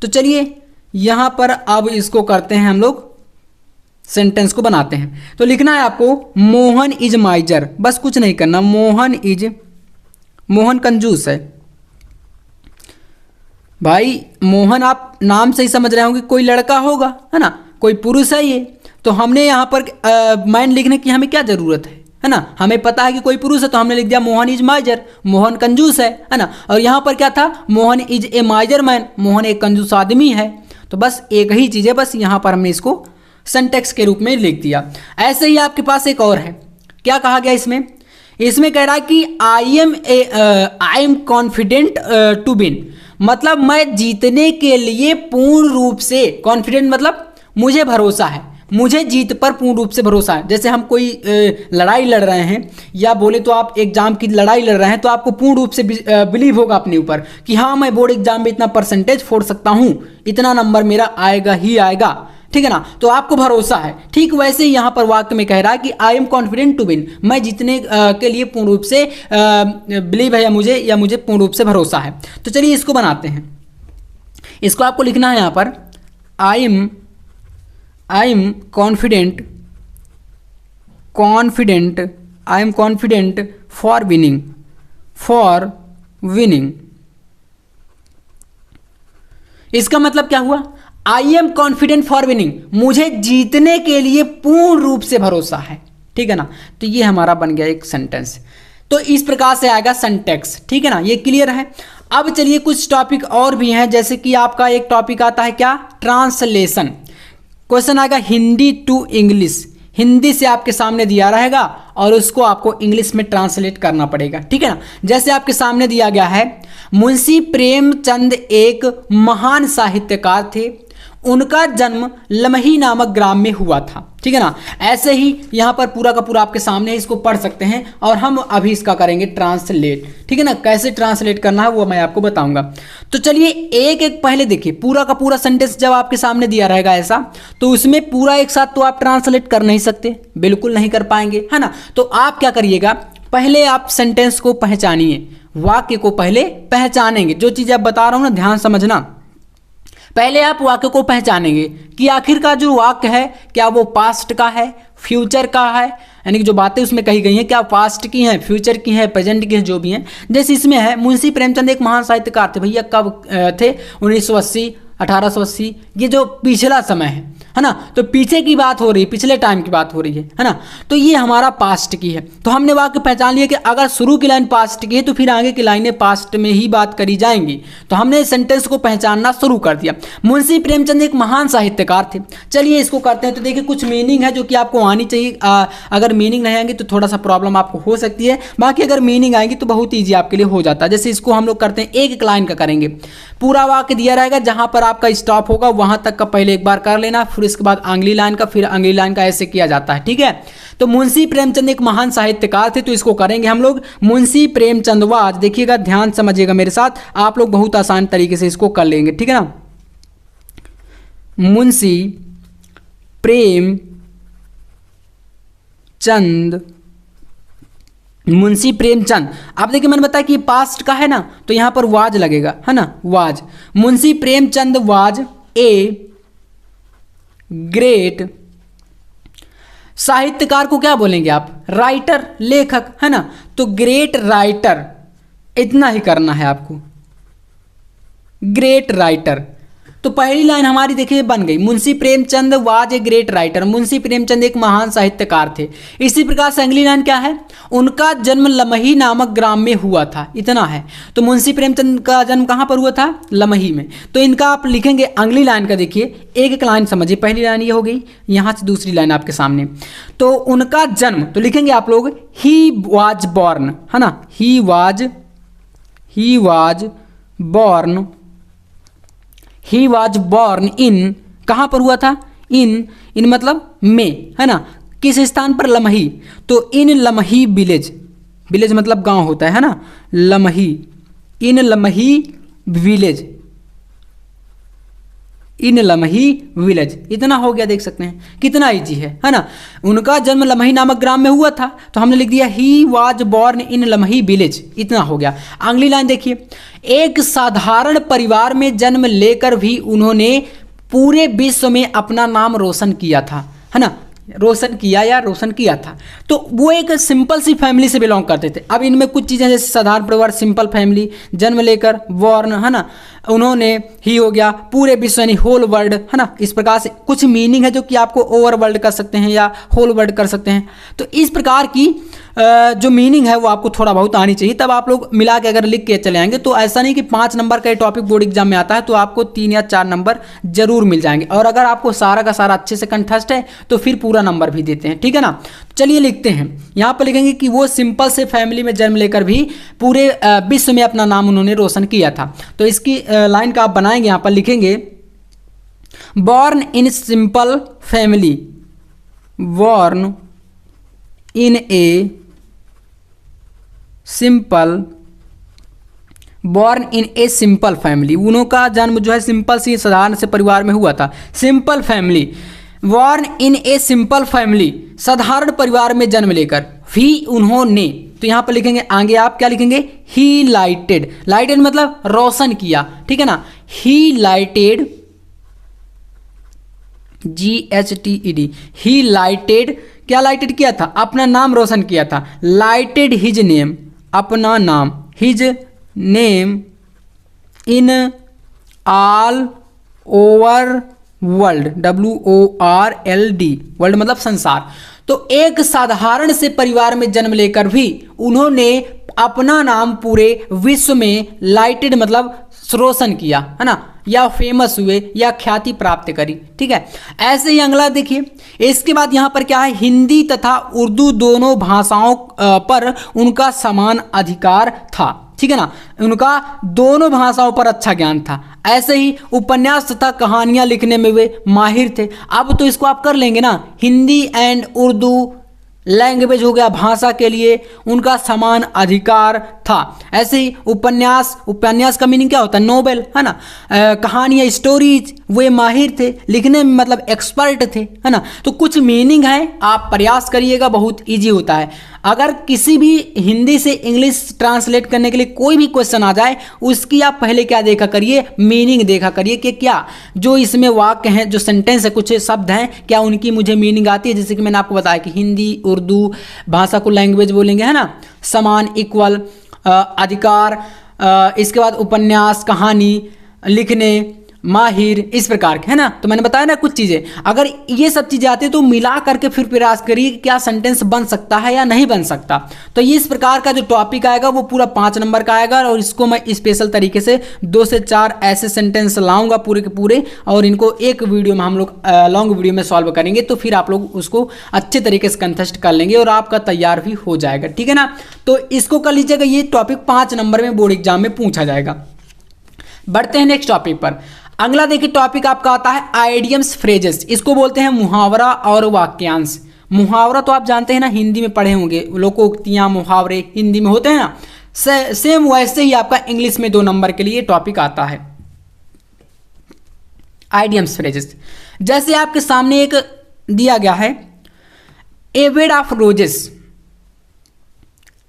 तो चलिए यहां पर अब इसको करते हैं हम लोग, सेंटेंस को बनाते हैं। तो लिखना है आपको मोहन इज माइजर, बस कुछ नहीं करना, मोहन कंजूस है। भाई मोहन आप नाम से ही समझ रहे होंगे कोई लड़का होगा, है ना, कोई पुरुष है ये। तो हमने यहाँ पर मैन लिखने की हमें क्या जरूरत है ना, हमें पता है कि कोई पुरुष है, तो हमने लिख दिया मोहन इज माइजर, मोहन कंजूस है ना। और यहाँ पर क्या था, Mohan is a माइजर man, Mohan एक कंजूस आदमी है। तो बस एक ही चीज़ है, बस यहाँ पर हमने इसको सिंटैक्स के रूप में लिख दिया। ऐसे ही आपके पास एक और है, क्या कहा गया इसमें कह रहा है कि I am confident to win, मतलब मैं जीतने के लिए पूर्ण रूप से, कॉन्फिडेंट मतलब मुझे भरोसा है, मुझे जीत पर पूर्ण रूप से भरोसा है। जैसे हम कोई लड़ाई लड़ रहे हैं, या बोले तो आप एग्जाम की लड़ाई लड़ रहे हैं, तो आपको पूर्ण रूप से बिलीव होगा अपने ऊपर कि हाँ मैं बोर्ड एग्जाम में इतना परसेंटेज फोड़ सकता हूँ, इतना नंबर मेरा आएगा ही आएगा, ठीक है ना। तो आपको भरोसा है। ठीक वैसे ही यहाँ पर वाक्य में कह रहा है कि I am confident to win, मैं जीतने के लिए पूर्ण रूप से बिलीव है, या मुझे पूर्ण रूप से भरोसा है। तो चलिए इसको बनाते हैं। इसको आपको लिखना है यहाँ पर आई एम कॉन्फिडेंट फॉर विनिंग। इसका मतलब क्या हुआ, आई एम कॉन्फिडेंट फॉर विनिंग, मुझे जीतने के लिए पूर्ण रूप से भरोसा है, ठीक है ना। तो ये हमारा बन गया एक सेंटेंस। तो इस प्रकार से आएगा सिंटैक्स, ठीक है ना, ये क्लियर है। अब चलिए कुछ टॉपिक और भी हैं, जैसे कि आपका एक टॉपिक आता है क्या, ट्रांसलेशन। क्वेश्चन आएगा हिंदी टू इंग्लिश, हिंदी से आपके सामने दिया रहेगा और उसको आपको इंग्लिश में ट्रांसलेट करना पड़ेगा, ठीक है ना। जैसे आपके सामने दिया गया है, मुंशी प्रेमचंद एक महान साहित्यकार थे, उनका जन्म लमही नामक ग्राम में हुआ था। ठीक है ना, ऐसे ही यहाँ पर पूरा का पूरा आपके सामने है, इसको पढ़ सकते हैं और हम अभी इसका करेंगे ट्रांसलेट। ठीक है ना, कैसे ट्रांसलेट करना है वो मैं आपको बताऊंगा। तो चलिए एक एक पहले देखिए, पूरा का पूरा सेंटेंस जब आपके सामने दिया रहेगा ऐसा, तो उसमें पूरा एक साथ तो आप ट्रांसलेट कर नहीं सकते, बिल्कुल नहीं कर पाएंगे, है ना। तो आप क्या करिएगा, पहले आप सेंटेंस को पहचानिए, वाक्य को पहले पहचानेंगे। जो चीज़ आप बता रहा हूँ ना, ध्यान समझना। पहले आप वाक्य को पहचानेंगे कि आखिर का जो वाक्य है क्या वो पास्ट का है, फ्यूचर का है, यानी कि जो बातें उसमें कही गई हैं क्या पास्ट की हैं, फ्यूचर की हैं, प्रेजेंट की हैं, जो भी हैं। जैसे इसमें है, मुंशी प्रेमचंद एक महान साहित्यकार थे। भैया कब थे? 1980, 1880, ये जो पिछला समय है ना, तो पीछे की बात हो रही है, पिछले टाइम की बात हो रही है ना। तो ये हमारा पास्ट की है। तो हमने वाक्य पहचान लिया कि अगर शुरू की लाइन पास्ट की है तो फिर आगे की लाइनें पास्ट में ही बात करी जाएंगी। तो हमने सेंटेंस को पहचानना शुरू कर दिया। मुंशी प्रेमचंद एक महान साहित्यकार थे। चलिए इसको करते हैं। तो देखिए कुछ मीनिंग है जो कि आपको आनी चाहिए। अगर मीनिंग नहीं आएंगी तो थोड़ा सा प्रॉब्लम आपको हो सकती है, बाकी अगर मीनिंग आएगी तो बहुत ईजी आपके लिए हो जाता है। जैसे इसको हम लोग करते हैं, एक एक लाइन का करेंगे। पूरा वाक्य दिया रहेगा, जहां पर आपका स्टॉप होगा वहां तक का पहले एक बार कर लेना, फिर इसके बाद अगली लाइन का, फिर अगली लाइन का, ऐसे किया जाता है। ठीक है, तो मुंशी प्रेमचंद एक महान साहित्यकार थे, तो इसको करेंगे हम लोग मुंशी प्रेमचंदवाज। देखिएगा, ध्यान समझिएगा मेरे साथ, आप लोग बहुत आसान तरीके से इसको कर लेंगे। ठीक है ना, मुंशी प्रेमचंद, मुंशी प्रेमचंद। आप देखिए मैंने बताया कि पास्ट का है ना, तो यहां पर वाज लगेगा, है ना, was. Munshi Premchand was a great, साहित्यकार को क्या बोलेंगे आप? राइटर, लेखक, है ना। तो ग्रेट राइटर, इतना ही करना है आपको, ग्रेट राइटर। तो पहली लाइन हमारी देखिए बन गई, Munshi Premchand was a great writer. Munshi Premchand एक महान साहित्यकार थे। इसी प्रकार से अगली लाइन क्या है? उनका जन्म लमही नामक ग्राम में हुआ था, इतना है। तो मुंशी प्रेमचंद का जन्म कहाँ पर हुआ था? लमही में। तो इनका आप लिखेंगे अगली लाइन का, देखिए एक एक लाइन समझिए। पहली लाइन ये हो गई, यहाँ से दूसरी लाइन आपके सामने। तो उनका जन्म, तो लिखेंगे आप लोग ही वाज बॉर्न, है ना, ही was born, he was born in, कहाँ पर हुआ था? इन मतलब में, है ना। किस स्थान पर? लमही। तो इन लमही विलेज, विलेज मतलब गांव होता है ना, लमही, इन लमही विलेज, इन लमही विलेज। इतना हो गया, देख सकते हैं कितना इजी है ना। उनका जन्म लमही नामक ग्राम में हुआ था, तो हमने लिख दिया he was born in Lamhi village, इतना हो गया। अगली लाइन देखिए, एक साधारण परिवार में जन्म लेकर भी उन्होंने पूरे विश्व में अपना नाम रोशन किया था, है ना, रोशन किया था। तो वो एक सिंपल सी फैमिली से बिलोंग करते थे। अब इनमें कुछ चीज़ें जैसे साधारण परिवार, सिंपल फैमिली, जन्म लेकर, बॉर्न, है ना, उन्होंने, ही हो गया, पूरे विश्व यानी होल वर्ल्ड, है ना। इस प्रकार से कुछ मीनिंग है जो कि आपको ओवर वर्ल्ड कर सकते हैं या होल वर्ल्ड कर सकते हैं। तो इस प्रकार की जो मीनिंग है वो आपको थोड़ा बहुत आनी चाहिए, तब आप लोग मिला के अगर लिख के चले आएंगे तो ऐसा नहीं कि 5 नंबर का टॉपिक बोर्ड एग्जाम में आता है तो आपको 3 या 4 नंबर जरूर मिल जाएंगे। और अगर आपको सारा का सारा अच्छे से कंठस्थ है तो फिर पूरा नंबर भी देते हैं। ठीक है ना, चलिए लिखते हैं। यहाँ पर लिखेंगे कि वो सिंपल से फैमिली में जन्म लेकर भी पूरे विश्व में अपना नाम उन्होंने रोशन किया था। तो इसकी लाइन का आप बनाएंगे, यहाँ पर लिखेंगे born in simple family, born in a simple, born in a simple family. उनका जन्म जो है सिंपल सी साधारण से परिवार में हुआ था, simple family. Born in a simple family, साधारण परिवार में जन्म लेकर भी उन्होंने, तो यहाँ पर लिखेंगे आगे आप क्या लिखेंगे? ही लाइटेड, लाइटेड मतलब रोशन किया, ठीक है ना। ही लाइटेड, GHTED, ही लाइटेड, क्या लाइटेड किया था? अपना नाम रोशन किया था। लाइटेड हिज नेम, अपना नाम, his name in all over world, WORLD, world मतलब संसार। तो एक साधारण से परिवार में जन्म लेकर भी उन्होंने अपना नाम पूरे विश्व में, लाइटेड मतलब रोशन किया, है ना, या फेमस हुए या ख्याति प्राप्त करी। ठीक है, ऐसे ही अगला देखिए। इसके बाद यहाँ पर क्या है? हिंदी तथा उर्दू दोनों भाषाओं पर उनका समान अधिकार था। ठीक है ना, उनका दोनों भाषाओं पर अच्छा ज्ञान था। ऐसे ही उपन्यास तथा कहानियां लिखने में वे माहिर थे। अब तो इसको आप कर लेंगे ना, हिंदी एंड उर्दू लैंग्वेज हो गया, भाषा के लिए उनका समान अधिकार था। ऐसे ही उपन्यास का मीनिंग क्या होता है, नोवेल, है ना। कहानियाँ, स्टोरीज, वे माहिर थे लिखने में, मतलब एक्सपर्ट थे, है ना। तो कुछ मीनिंग है, आप प्रयास करिएगा, बहुत इजी होता है। अगर किसी भी हिंदी से इंग्लिश ट्रांसलेट करने के लिए कोई भी क्वेश्चन आ जाए, उसकी आप पहले क्या देखा करिए, मीनिंग देखा करिए कि क्या जो इसमें वाक्य हैं, जो सेंटेंस है, कुछ शब्द हैं, क्या उनकी मुझे मीनिंग आती है। जैसे कि मैंने आपको बताया कि हिंदी उर्दू भाषा को लैंग्वेज बोलेंगे, है ना, समान, इक्वल, अधिकार, इसके बाद उपन्यास, कहानी लिखने, माहिर, इस प्रकार के, है ना। तो मैंने बताया ना कुछ चीज़ें, अगर ये सब चीज़ें आती है तो मिला करके फिर प्रयास करिए कि क्या सेंटेंस बन सकता है या नहीं बन सकता। तो ये इस प्रकार का जो टॉपिक आएगा वो पूरा 5 नंबर का आएगा, और इसको मैं स्पेशल तरीके से 2 से 4 ऐसे सेंटेंस लाऊंगा पूरे के पूरे, और इनको एक वीडियो में हम लोग लॉन्ग वीडियो में सॉल्व करेंगे। तो फिर आप लोग उसको अच्छे तरीके से कंटेस्ट कर लेंगे और आपका तैयार भी हो जाएगा, ठीक है ना। तो इसको कर लीजिएगा, ये टॉपिक 5 नंबर में बोर्ड एग्जाम में पूछा जाएगा। बढ़ते हैं नेक्स्ट टॉपिक पर। अगला देखिए टॉपिक आपका आता है आइडियम्स फ्रेजेस। इसको बोलते हैं मुहावरा और वाक्यांश। मुहावरा तो आप जानते हैं ना, हिंदी में पढ़े होंगे, लोकोक्तियां, मुहावरे हिंदी में होते हैं ना। सेम वैसे ही आपका इंग्लिश में 2 नंबर के लिए टॉपिक आता है आइडियम्स फ्रेजेस। जैसे आपके सामने एक दिया गया है, ए बेड ऑफ रोजेस।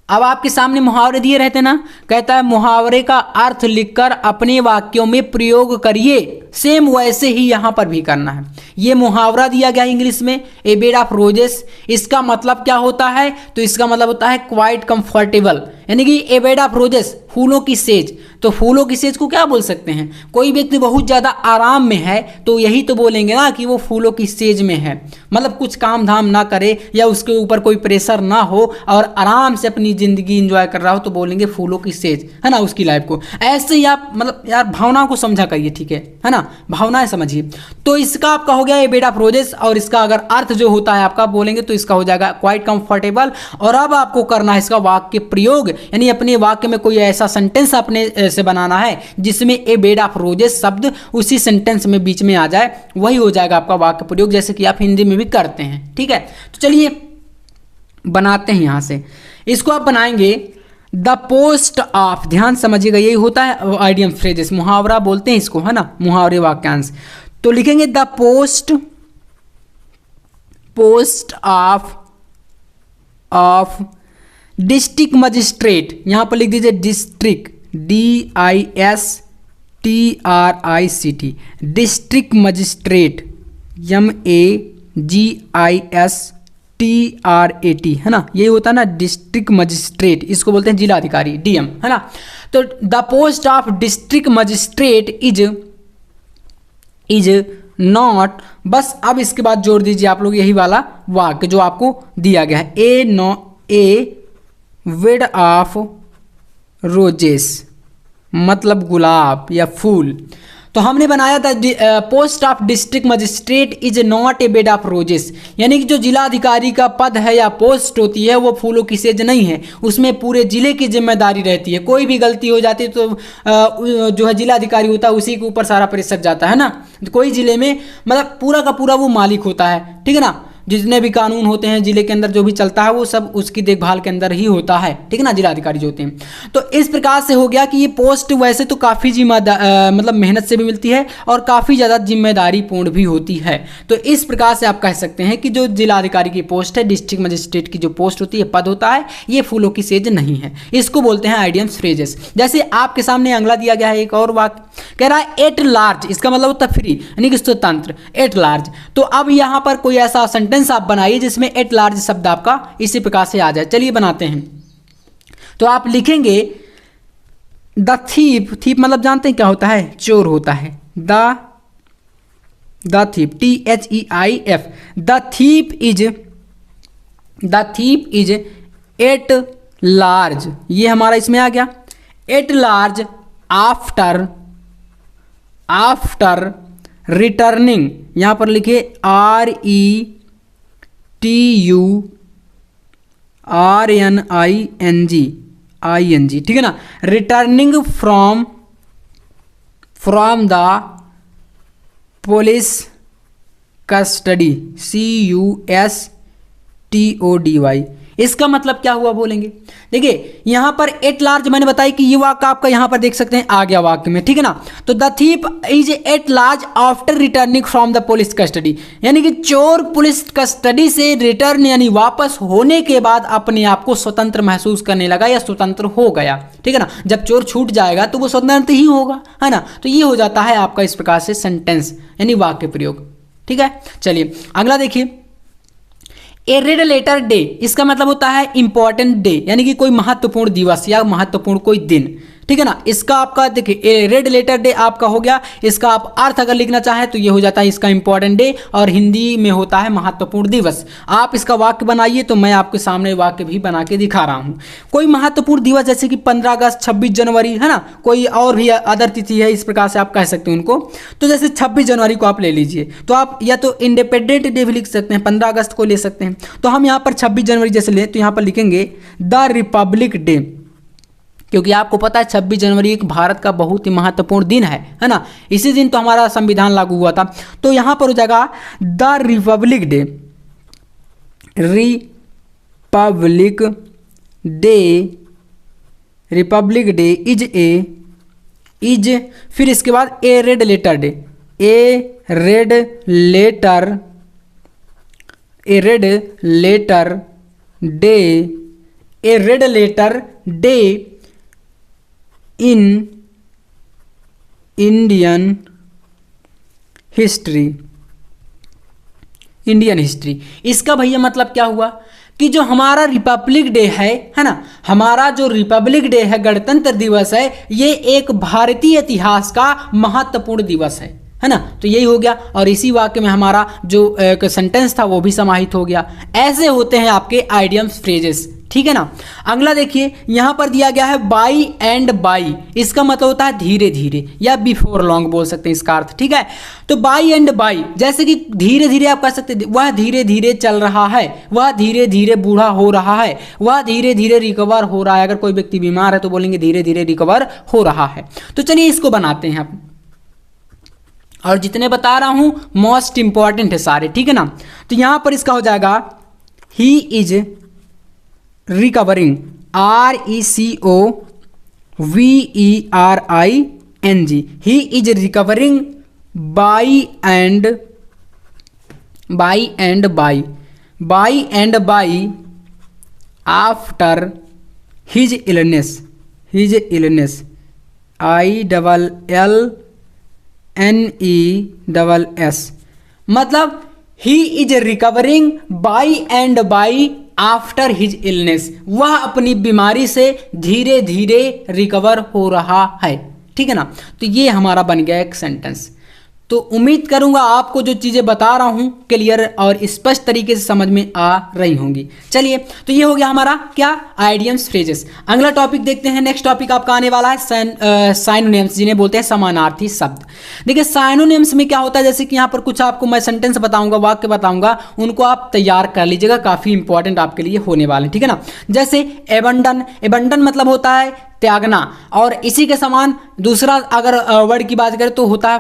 अब आपके सामने मुहावरे दिए रहते ना, कहता है मुहावरे का अर्थ लिखकर अपने वाक्यों में प्रयोग करिए। सेम वैसे ही यहां पर भी करना है। ये मुहावरा दिया गया इंग्लिश में, ए बेड ऑफ रोजेस। इसका मतलब क्या होता है, तो इसका मतलब होता है क्वाइट कंफर्टेबल, यानी कि ए बेड ऑफ रोजेस, फूलों की सेज। तो फूलों की सेज को क्या बोल सकते हैं, कोई व्यक्ति बहुत ज़्यादा आराम में है तो यही तो बोलेंगे ना कि वो फूलों की सेज में है, मतलब कुछ काम धाम ना करे या उसके ऊपर कोई प्रेशर ना हो और आराम से अपनी ज़िंदगी एंजॉय कर रहा हो, तो बोलेंगे फूलों की सेज, है ना, उसकी लाइफ को। ऐसे ही आप मतलब यार भावनाओं को समझा करिए, ठीक है ना, भावनाएं समझिए। तो इसका आपका हो गया ए बेड ऑफ रोजेस, और इसका अगर अर्थ जो होता है आपका बोलेंगे तो इसका हो जाएगा क्वाइट कंफर्टेबल। और अब आपको करना है इसका वाक्य प्रयोग, यानी अपने वाक्य में कोई ऐसा सेंटेंस अपने से बनाना है जिसमें ए बेड ऑफ रोजेस शब्द उसी सेंटेंस में बीच में आ जाए, वही हो जाएगा आपका वाक्य प्रयोग, जैसे कि आप हिंदी में भी करते हैं, ठीक है। तो चलिए बनाते हैं यहां से। इसको आप बनाएंगे द पोस्ट ऑफ, ध्यान समझिएगा, यही होता है आइडियम फ्रेजेस, मुहावरा बोलते हैं इसको, है ना, मुहावरे वाक्यांश। तो लिखेंगे the post of district magistrate. यहां पर लिख दीजिए district, DISTRICT, district magistrate, MAGISTRAT, है ना, ये होता है ना डिस्ट्रिक्ट मजिस्ट्रेट, इसको बोलते हैं जिला अधिकारी, DM, है ना। तो the post of district magistrate is not, बस अब इसके बाद जोड़ दीजिए आप लोग यही वाला वाक्य जो आपको दिया गया है, ए बेड ऑफ रोजेस, मतलब गुलाब या फूल। तो हमने बनाया था post of district magistrate is not a bed of roses, यानी कि जो जिला अधिकारी का पद है या पोस्ट होती है वो फूलों की सेज नहीं है, उसमें पूरे जिले की जिम्मेदारी रहती है। कोई भी गलती हो जाती है तो जो है जिला अधिकारी होता है उसी के ऊपर सारा प्रेशर जाता है ना। कोई जिले में मतलब पूरा का पूरा वो मालिक होता है, ठीक है ना। जितने भी कानून होते हैं जिले के अंदर जो भी चलता है वो सब उसकी देखभाल के अंदर ही होता है, ठीक है ना, जिला अधिकारी जो होते हैं। तो इस प्रकार से हो गया कि ये पोस्ट वैसे तो काफ़ी मतलब मेहनत से भी मिलती है और काफ़ी ज़्यादा जिम्मेदारी पूर्ण भी होती है। तो इस प्रकार से आप कह सकते हैं कि जो जिला अधिकारी की पोस्ट है, डिस्ट्रिक्ट मजिस्ट्रेट की जो पोस्ट होती है, पद होता है, ये फूलों की सेज नहीं है। इसको बोलते हैं आइडियम्स फ्रेजेस। जैसे आपके सामने अगला दिया गया है एक और वाक्य, कह रहा है एट लार्ज, इसका मतलब होता है फ्री, यानी कि स्वतंत्र, एट लार्ज। तो अब यहाँ पर कोई ऐसा सेंटेंस आप बनाइए जिसमें एट लार्ज शब्द आपका इसी प्रकार से आ जाए। चलिए बनाते हैं। तो आप लिखेंगे द थीप, थीप मतलब जानते हैं क्या होता है, चोर होता है, the thief, THEIF, the thief is at large, ये हमारा इसमें आ गया। एट लार्ज आफ्टर रिटर्निंग, यहां पर लिखिए RETURNING, ING, ठीक है ना। Returning from the police custody, CUSTODY, इसका मतलब क्या हुआ बोलेंगे। देखिए यहां पर एट लार्ज मैंने बताया कि ये वाक्य आपका यहां पर देख सकते हैं आ गया वाक्य में, ठीक है ना। तो the thief is at large after returning from the police custody, यानी कि चोर पुलिस कस्टडी से रिटर्न यानी वापस होने के बाद अपने आप को स्वतंत्र महसूस करने लगा या स्वतंत्र हो गया, ठीक है ना। जब चोर छूट जाएगा तो वो स्वतंत्र ही होगा, है ना। तो ये हो जाता है आपका इस प्रकार से सेंटेंस यानी वाक्य प्रयोग, ठीक है। चलिए अगला देखिए, ए रेड लेटर डे, इसका मतलब होता है इंपॉर्टेंट डे, यानी कि कोई महत्वपूर्ण दिवस या महत्वपूर्ण कोई दिन, ठीक है ना। इसका आपका देखिए ए रेड लेटर डे आपका हो गया, इसका आप अर्थ अगर लिखना चाहें तो ये हो जाता है इसका इंपॉर्टेंट डे, और हिंदी में होता है महत्वपूर्ण दिवस। आप इसका वाक्य बनाइए, तो मैं आपके सामने वाक्य भी बना के दिखा रहा हूँ। कोई महत्वपूर्ण दिवस जैसे कि 15 अगस्त, 26 जनवरी, है ना, कोई और भी अदर तिथि है, इस प्रकार से आप कह सकते हैं उनको। तो जैसे 26 जनवरी को आप ले लीजिए, तो आप या तो इंडिपेंडेंट डे भी लिख सकते हैं, 15 अगस्त को ले सकते हैं। तो हम यहाँ पर 26 जनवरी जैसे लें तो यहाँ पर लिखेंगे द रिपब्लिक डे, क्योंकि आपको पता है 26 जनवरी एक भारत का बहुत ही महत्वपूर्ण दिन है ना। इसी दिन तो हमारा संविधान लागू हुआ था। तो यहाँ पर हो जाएगा the republic day, republic day is फिर इसके बाद a red letter day, a red letter day in Indian history. इसका भैया मतलब क्या हुआ कि जो हमारा रिपब्लिक डे है ना, हमारा जो रिपब्लिक डे है, गणतंत्र दिवस है, ये एक भारतीय इतिहास का महत्वपूर्ण दिवस है ना। तो यही हो गया, और इसी वाक्य में हमारा जो एक सेंटेंस था वो भी समाहित हो गया। ऐसे होते हैं आपके आइडियम्स फ्रेजेस, ठीक है ना। अगला देखिए यहां पर दिया गया है बाई एंड बाई, इसका मतलब होता है धीरे धीरे या बिफोर लॉन्ग बोल सकते हैं इसका अर्थ, ठीक है। तो बाई एंड बाई जैसे कि धीरे धीरे आप कह सकते हैं वह धीरे धीरे चल रहा है, वह धीरे धीरे बूढ़ा हो रहा है, वह धीरे धीरे रिकवर हो रहा है। अगर कोई व्यक्ति बीमार है तो बोलेंगे धीरे धीरे रिकवर हो रहा है। तो चलिए इसको बनाते हैं आप, और जितने बता रहा हूं मोस्ट इंपॉर्टेंट है सारे, ठीक है ना। तो यहां पर इसका हो जाएगा he is recovering, RECOVERING, he is recovering by and by after his illness, ILLNESS, मतलब he is recovering by and by after his illness, वह अपनी बीमारी से धीरे धीरे रिकवर हो रहा है, ठीक है ना। तो ये हमारा बन गया एक सेंटेंस। तो उम्मीद करूंगा आपको जो चीज़ें बता रहा हूं क्लियर और स्पष्ट तरीके से समझ में आ रही होंगी। चलिए तो ये हो गया हमारा क्या, आइडियम्स फ्रेजेस। अगला टॉपिक देखते हैं। नेक्स्ट टॉपिक आपका आने वाला है साइनोनिम्स, जिन्हें बोलते हैं समानार्थी शब्द। देखिए साइनोनिम्स में क्या होता है, जैसे कि यहाँ पर कुछ आपको मैं सेंटेंस बताऊंगा, वाक्य बताऊंगा, उनको आप तैयार कर लीजिएगा, काफ़ी इंपॉर्टेंट आपके लिए होने वाले, ठीक है ना। जैसे एबंडन मतलब होता है त्यागना, और इसी के समान दूसरा अगर वर्ड की बात करें तो होता है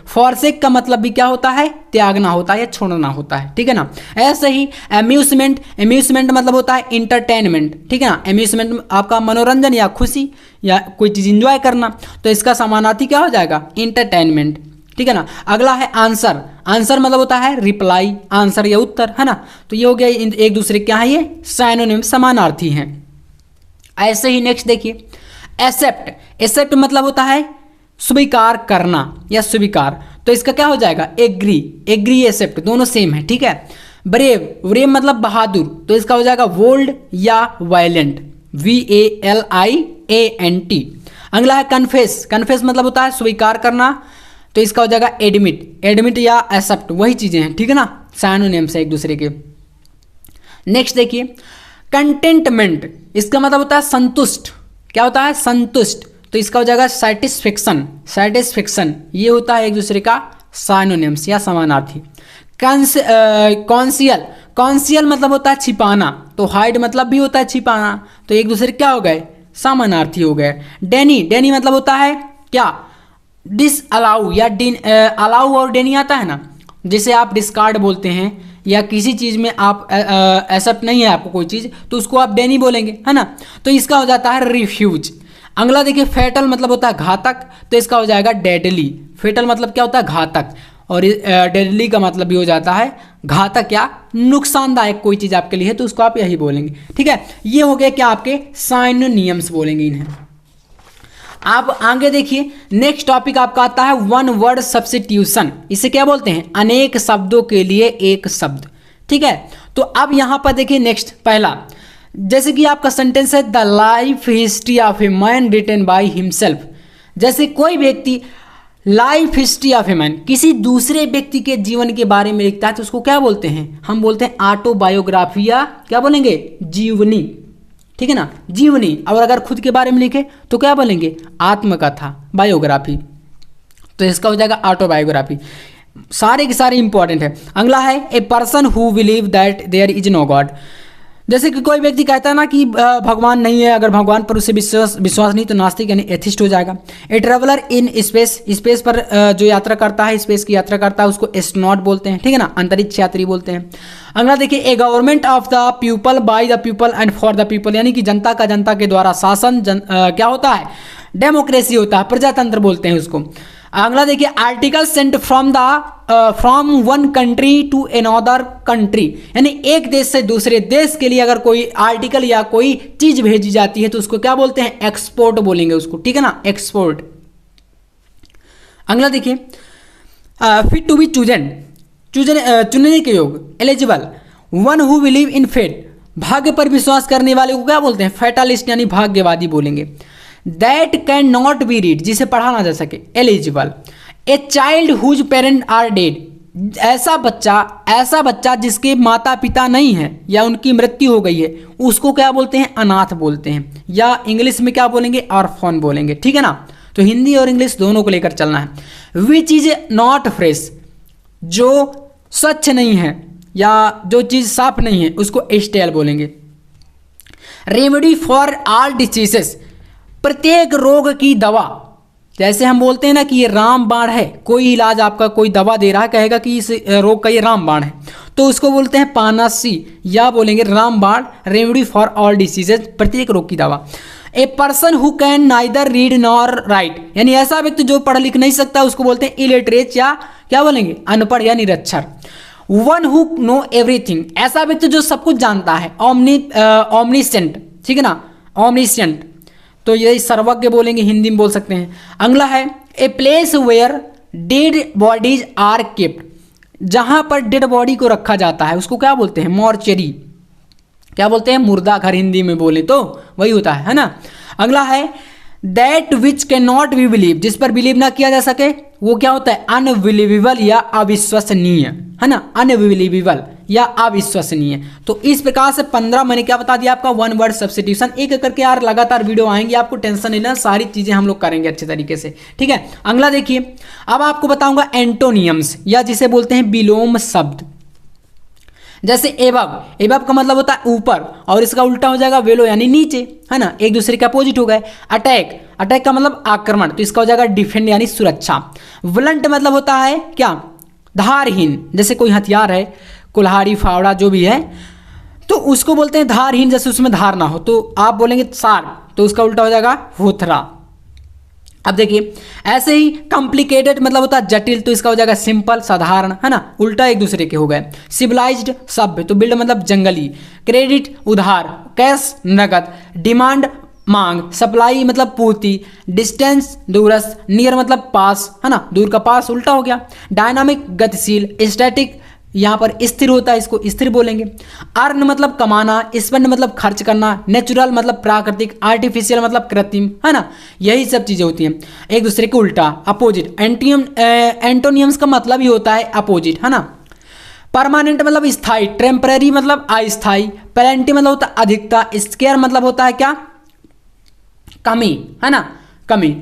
फॉरसेक का मतलब भी क्या होता है, त्यागना होता है या छोड़ना होता है, ठीक है ना। ऐसे ही एम्यूसमेंट मतलब होता है इंटरटेनमेंट, ठीक है ना। एम्यूसमेंट आपका मनोरंजन या खुशी या कोई चीज़ इंजॉय करना, तो इसका समानार्थी क्या हो जाएगा, इंटरटेनमेंट, ठीक है ना। अगला है आंसर मतलब होता है रिप्लाई, आंसर या उत्तर, है ना। तो ये हो गया एक दूसरे क्या है, ये साइनोनिम समानार्थी हैं। ऐसे ही नेक्स्ट देखिए एक्सेप्ट मतलब होता है स्वीकार करना या स्वीकार, तो इसका क्या हो जाएगा, एग्री एक्सेप्ट, दोनों सेम है, ठीक है। ब्रेव मतलब बहादुर, तो इसका हो जाएगा वोल्ड या वायलेंट, VALIANT। अगला है कन्फेस मतलब होता है स्वीकार करना, तो इसका हो जाएगा एडमिट या एक्सेप्ट, वही चीजें हैं, ठीक है ना, साइनोनिम्स है एक दूसरे के। नेक्स्ट देखिए कंटेंटमेंट, इसका मतलब होता है संतुष्ट, क्या होता है, संतुष्ट, तो इसका हो जाएगा सेटिस्फेक्शन, ये होता है एक दूसरे का साइनोनिम्स या समानार्थी। कॉन्सियल मतलब होता है छिपाना, तो हाइड मतलब भी होता है छिपाना, तो एक दूसरे क्या हो गए, समानार्थी हो गए। डेनी, डेनी मतलब होता है क्या, डिस अलाउ या अलाउ और डेनी आता है ना, जिसे आप डिस्कार्ड बोलते हैं या किसी चीज़ में आप एक्सेप्ट नहीं है आपको कोई चीज़ तो उसको आप डेनी बोलेंगे, है ना। तो इसका हो जाता है रिफ्यूज। अगला देखिए फैटल मतलब होता है घातक, तो इसका हो जाएगा डेडली। फैटल मतलब क्या होता है, घातक, और डेडली का मतलब भी हो जाता है घातक या नुकसानदायक कोई चीज़ आपके लिए है तो उसको आप यही बोलेंगे, ठीक है। ये हो गया क्या आपके साइनोनिम्स बोलेंगे इन्हें। आप आगे देखिए नेक्स्ट टॉपिक आपका आता है वन वर्ड सब्स्टिट्यूशन। इसे क्या बोलते हैं, अनेक शब्दों के लिए एक शब्द, ठीक है। तो अब यहां पर देखिए नेक्स्ट पहला, जैसे कि आपका सेंटेंस है the life history of a man written by himself. जैसे कोई व्यक्ति life history of a man किसी दूसरे व्यक्ति के जीवन के बारे में लिखता है तो उसको क्या बोलते हैं, हम बोलते हैं ऑटोबायोग्राफी या क्या बोलेंगे, जीवनी, ठीक है ना, जीवनी। और अगर खुद के बारे में लिखे तो क्या बोलेंगे, आत्मकथा, बायोग्राफी। तो इसका हो जाएगा ऑटोबायोग्राफी। सारे के सारे इंपॉर्टेंट है। अगला है a person who believe that there is no god. जैसे कि कोई व्यक्ति कहता है ना कि भगवान नहीं है, अगर भगवान पर उसे विश्वास नहीं तो नास्तिक यानी एथिस्ट हो जाएगा। A traveller in space, space पर जो यात्रा करता है, स्पेस की यात्रा करता है उसको एस्ट्रोनॉट बोलते हैं, ठीक है ना, अंतरिक्ष यात्री बोलते हैं। अगला देखिए a government of the people by the people and for the people, यानी कि जनता का जनता के द्वारा शासन, क्या होता है, डेमोक्रेसी होता है, प्रजातंत्र बोलते हैं उसको। अगला देखिए article sent from one country to another country, यानी एक देश से दूसरे देश के लिए अगर कोई आर्टिकल या कोई चीज भेजी जाती है तो उसको क्या बोलते हैं, एक्सपोर्ट बोलेंगे उसको, ठीक है ना, एक्सपोर्ट। अगला देखिए फिट टू बी चूजन, चुनने के योग, eligible. One who believe in fate, भाग्य पर विश्वास करने वाले को क्या बोलते हैं, फैटालिस्ट यानी भाग्यवादी बोलेंगे। That can not be read, जिसे पढ़ा ना जा सके, eligible. A child whose parent are dead, ऐसा बच्चा जिसके माता पिता नहीं है या उनकी मृत्यु हो गई है उसको क्या बोलते हैं, अनाथ बोलते हैं, या इंग्लिश में क्या बोलेंगे, ऑर्फन बोलेंगे, ठीक है ना। तो हिंदी और इंग्लिश दोनों को लेकर चलना है। विच इज नॉट फ्रेश, जो स्वच्छ नहीं है या जो चीज साफ नहीं है उसको स्टेल बोलेंगे। रेमेडी फॉर ऑल डिसीजेस, प्रत्येक रोग की दवा। जैसे हम बोलते हैं ना कि ये रामबाण है, कोई इलाज आपका कोई दवा दे रहा है, कहेगा कि इस रोग का ये रामबाण है तो उसको बोलते हैं पानासी, या बोलेंगे रामबाण, रेमेडी फॉर ऑल डिसीजेज, प्रत्येक रोग की दवा। ए person who can neither read nor right, यानी ऐसा व्यक्ति जो पढ़ लिख नहीं सकता उसको बोलते हैं इलिटरेट, या क्या बोलेंगे, अनपढ़ या निरक्षर। वन हु नो एवरीथिंग, ऐसा व्यक्ति जो सब कुछ जानता है, ओमनीसेंट, ठीक है ना, ओमनीसेंट, तो यही सर्वज्ञ बोलेंगे, हिंदी में बोल सकते हैं। अगला है a place where dead bodies are kept, जहां पर डेड बॉडी को रखा जाता है उसको क्या बोलते हैं, मॉर्चरी, क्या बोलते हैं, मुर्दा घर हिंदी में बोले तो वही होता है ना। अगला है that which can not B believe, जिस पर बिलीव ना किया जा सके वो क्या होता है, अनबिलीवेबल या अविश्वसनीय, है ना, अनबिलीवेबल या अविश्वसनीय। तो इस प्रकार से 15 मैंने क्या बता दिया आपका वन वर्ड सब्स्टिट्यूशन। एक एक करके यार लगातार वीडियो आएंगे, आपको टेंशन नहीं लेना, सारी चीजें हम लोग करेंगे अच्छे तरीके से, ठीक है। अगला देखिए अब आपको बताऊंगा एंटोनियम्स, या जिसे बोलते हैं विलोम शब्द। जैसे एबव, एबव का मतलब होता है ऊपर, और इसका उल्टा हो जाएगा वेलो यानी नीचे, है ना, एक दूसरे के अपोजिट हो गए। अटैक, अटैक का मतलब आक्रमण, तो इसका हो जाएगा डिफेंड यानी सुरक्षा। वलंट मतलब होता है क्या, धारहीन, जैसे कोई हथियार है, कुल्हाड़ी फावड़ा जो भी है तो उसको बोलते हैं धारहीन, जैसे उसमें धार ना हो, तो आप बोलेंगे सार, तो उसका उल्टा हो जाएगा होथरा। अब देखिए ऐसे ही कॉम्प्लिकेटेड मतलब होता है जटिल, तो इसका हो जाएगा सिंपल, साधारण, है ना, उल्टा एक दूसरे के हो गए। सिविलाइज्ड सभ्य, तो बिल्ड मतलब जंगली। क्रेडिट उधार, कैश नगद। डिमांड मांग, सप्लाई मतलब पूर्ति। डिस्टेंस दूरस्थ, नियर मतलब पास, है ना, दूर का पास, उल्टा हो गया। डायनामिक गतिशील। स्टैटिक यहाँ पर स्थिर होता है, इसको स्थिर बोलेंगे। अर्न मतलब कमाना, स्पेंड मतलब खर्च करना। नेचुरल मतलब प्राकृतिक। आर्टिफिशियल मतलब कृत्रिम, है ना, यही सब चीजें होती हैं। एक दूसरे के उल्टा, अपोजिट। एंटोनियम्स का मतलब ही होता है अपोजिट, है ना। परमानेंट मतलब स्थायी। टेम्पररी मतलब अस्थायी। प्लेंटी मतलब होता है अधिकता। स्केयर मतलब होता है क्या, कमी, है ना, कमी।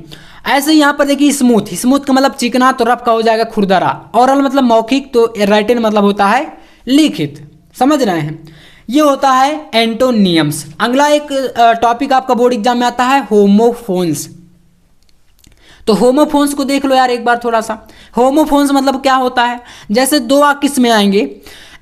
ऐसे यहाँ पर देखिए स्मूथ, स्मूथ का मतलब चिकना, तो रफ का हो जाएगा खुरदरा। ओरल मतलब मौखिक, तो राइटिन मतलब होता है लिखित, समझ रहे हैं। ये होता है एंटोनियम्स। अगला एक टॉपिक आपका बोर्ड एग्जाम में आता है होमोफोन्स। तो होमोफोन्स को देख लो यार एक बार थोड़ा सा। होमोफोन्स मतलब क्या होता है, जैसे दो वाक्य इसमें आएंगे,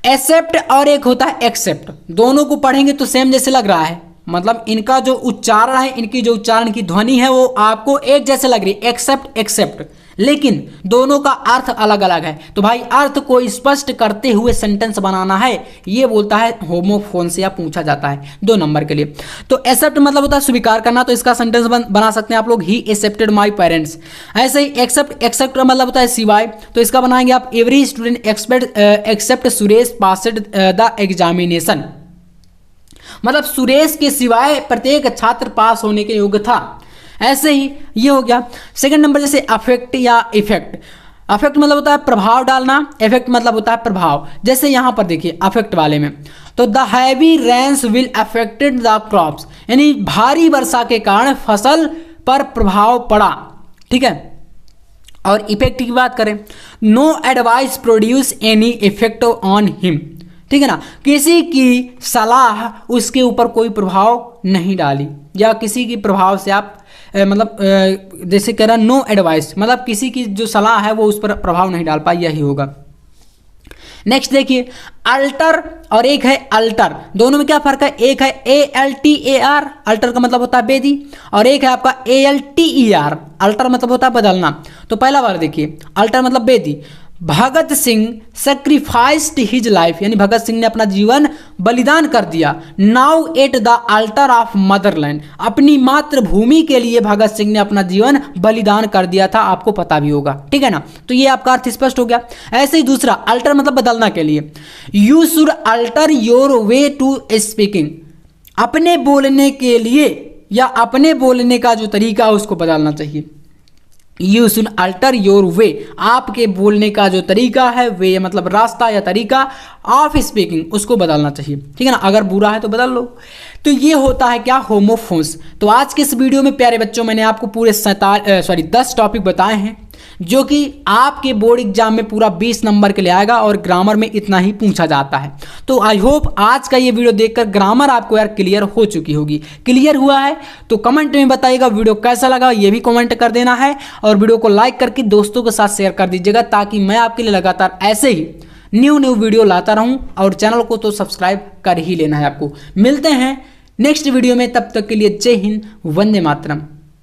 एक्सेप्ट और एक होता है एक्सेप्ट। दोनों को पढ़ेंगे तो सेम जैसे लग रहा है, मतलब इनका जो उच्चारण है, इनकी जो उच्चारण की ध्वनि है वो आपको एक जैसे लग रही है, एक्सेप्ट एक्सेप्ट, लेकिन दोनों का अर्थ अलग अलग है। तो भाई अर्थ को स्पष्ट करते हुए सेंटेंस बनाना है, ये बोलता है होमोफोन से या पूछा जाता है 2 नंबर के लिए। तो एक्सेप्ट मतलब होता है स्वीकार करना, तो इसका सेंटेंस बना सकते हैं आप लोग, ही एक्सेप्टेड माई पेरेंट्स। ऐसे ही एक्सेप्ट मतलब होता है सिवाय, तो इसका बनाएंगे आप every student except Suresh passed the examination. मतलब सुरेश के सिवाय प्रत्येक छात्र पास होने के योग्य था। ऐसे ही ये हो गया। सेकंड नंबर जैसे अफेक्ट या इफेक्ट। अफेक्ट मतलब होता है प्रभाव डालना, इफेक्ट मतलब होता है प्रभाव। जैसे यहां पर देखिए अफेक्ट वाले में, तो the heavy rains will affected the crops, यानी भारी वर्षा के कारण फसल पर प्रभाव पड़ा, ठीक है। और इफेक्ट की बात करें, no advice produce any effect on him, ठीक है ना, किसी की सलाह उसके ऊपर कोई प्रभाव नहीं डाली, या किसी की प्रभाव से आप मतलब जैसे कह रहा नो एडवाइस, मतलब किसी की जो सलाह है वो उस पर प्रभाव नहीं डाल पाई, यही होगा। नेक्स्ट देखिए अल्टर और एक है अल्टर, दोनों में क्या फर्क है, एक है ALTER, अल्टर का मतलब होता है बेदी, और एक है आपका ALTER, अल्टर मतलब होता है बदलना। तो पहला बार देखिए अल्टर मतलब Bedi. Bhagat Singh sacrificed his life, यानी भगत सिंह ने अपना जीवन बलिदान कर दिया। Now at the alter of Motherland, अपनी मातृभूमि के लिए भगत सिंह ने अपना जीवन बलिदान कर दिया था, आपको पता भी होगा, ठीक है ना। तो ये आपका अर्थ स्पष्ट हो गया। ऐसे ही दूसरा अल्टर मतलब बदलना के लिए, you should alter your way to speaking, अपने बोलने के लिए या अपने बोलने का जो तरीका है उसको बदलना चाहिए। यू शुड अल्टर योर वे, आपके बोलने का जो तरीका है, वे मतलब रास्ता या तरीका, ऑफ स्पीकिंग उसको बदलना चाहिए, ठीक है ना। अगर बुरा है तो बदल लो। तो ये होता है क्या, होमोफोन्स। तो आज के इस वीडियो में प्यारे बच्चों मैंने आपको पूरे 10 टॉपिक बताए हैं, जो कि आपके बोर्ड एग्जाम में पूरा 20 नंबर के लिए आएगा, और ग्रामर में इतना ही पूछा जाता है। तो आई होप आज का ये वीडियो देखकर ग्रामर आपको यार क्लियर हो चुकी होगी। क्लियर हुआ है तो कमेंट में बताइएगा वीडियो कैसा लगा, ये भी कमेंट कर देना है, और वीडियो को लाइक करके दोस्तों के साथ शेयर कर दीजिएगा, ताकि मैं आपके लिए लगातार ऐसे ही न्यू वीडियो लाता रहूं। और चैनल को तो सब्सक्राइब कर ही लेना है आपको। मिलते हैं नेक्स्ट वीडियो में, तब तक के लिए जय हिंद, वंदे मातरम।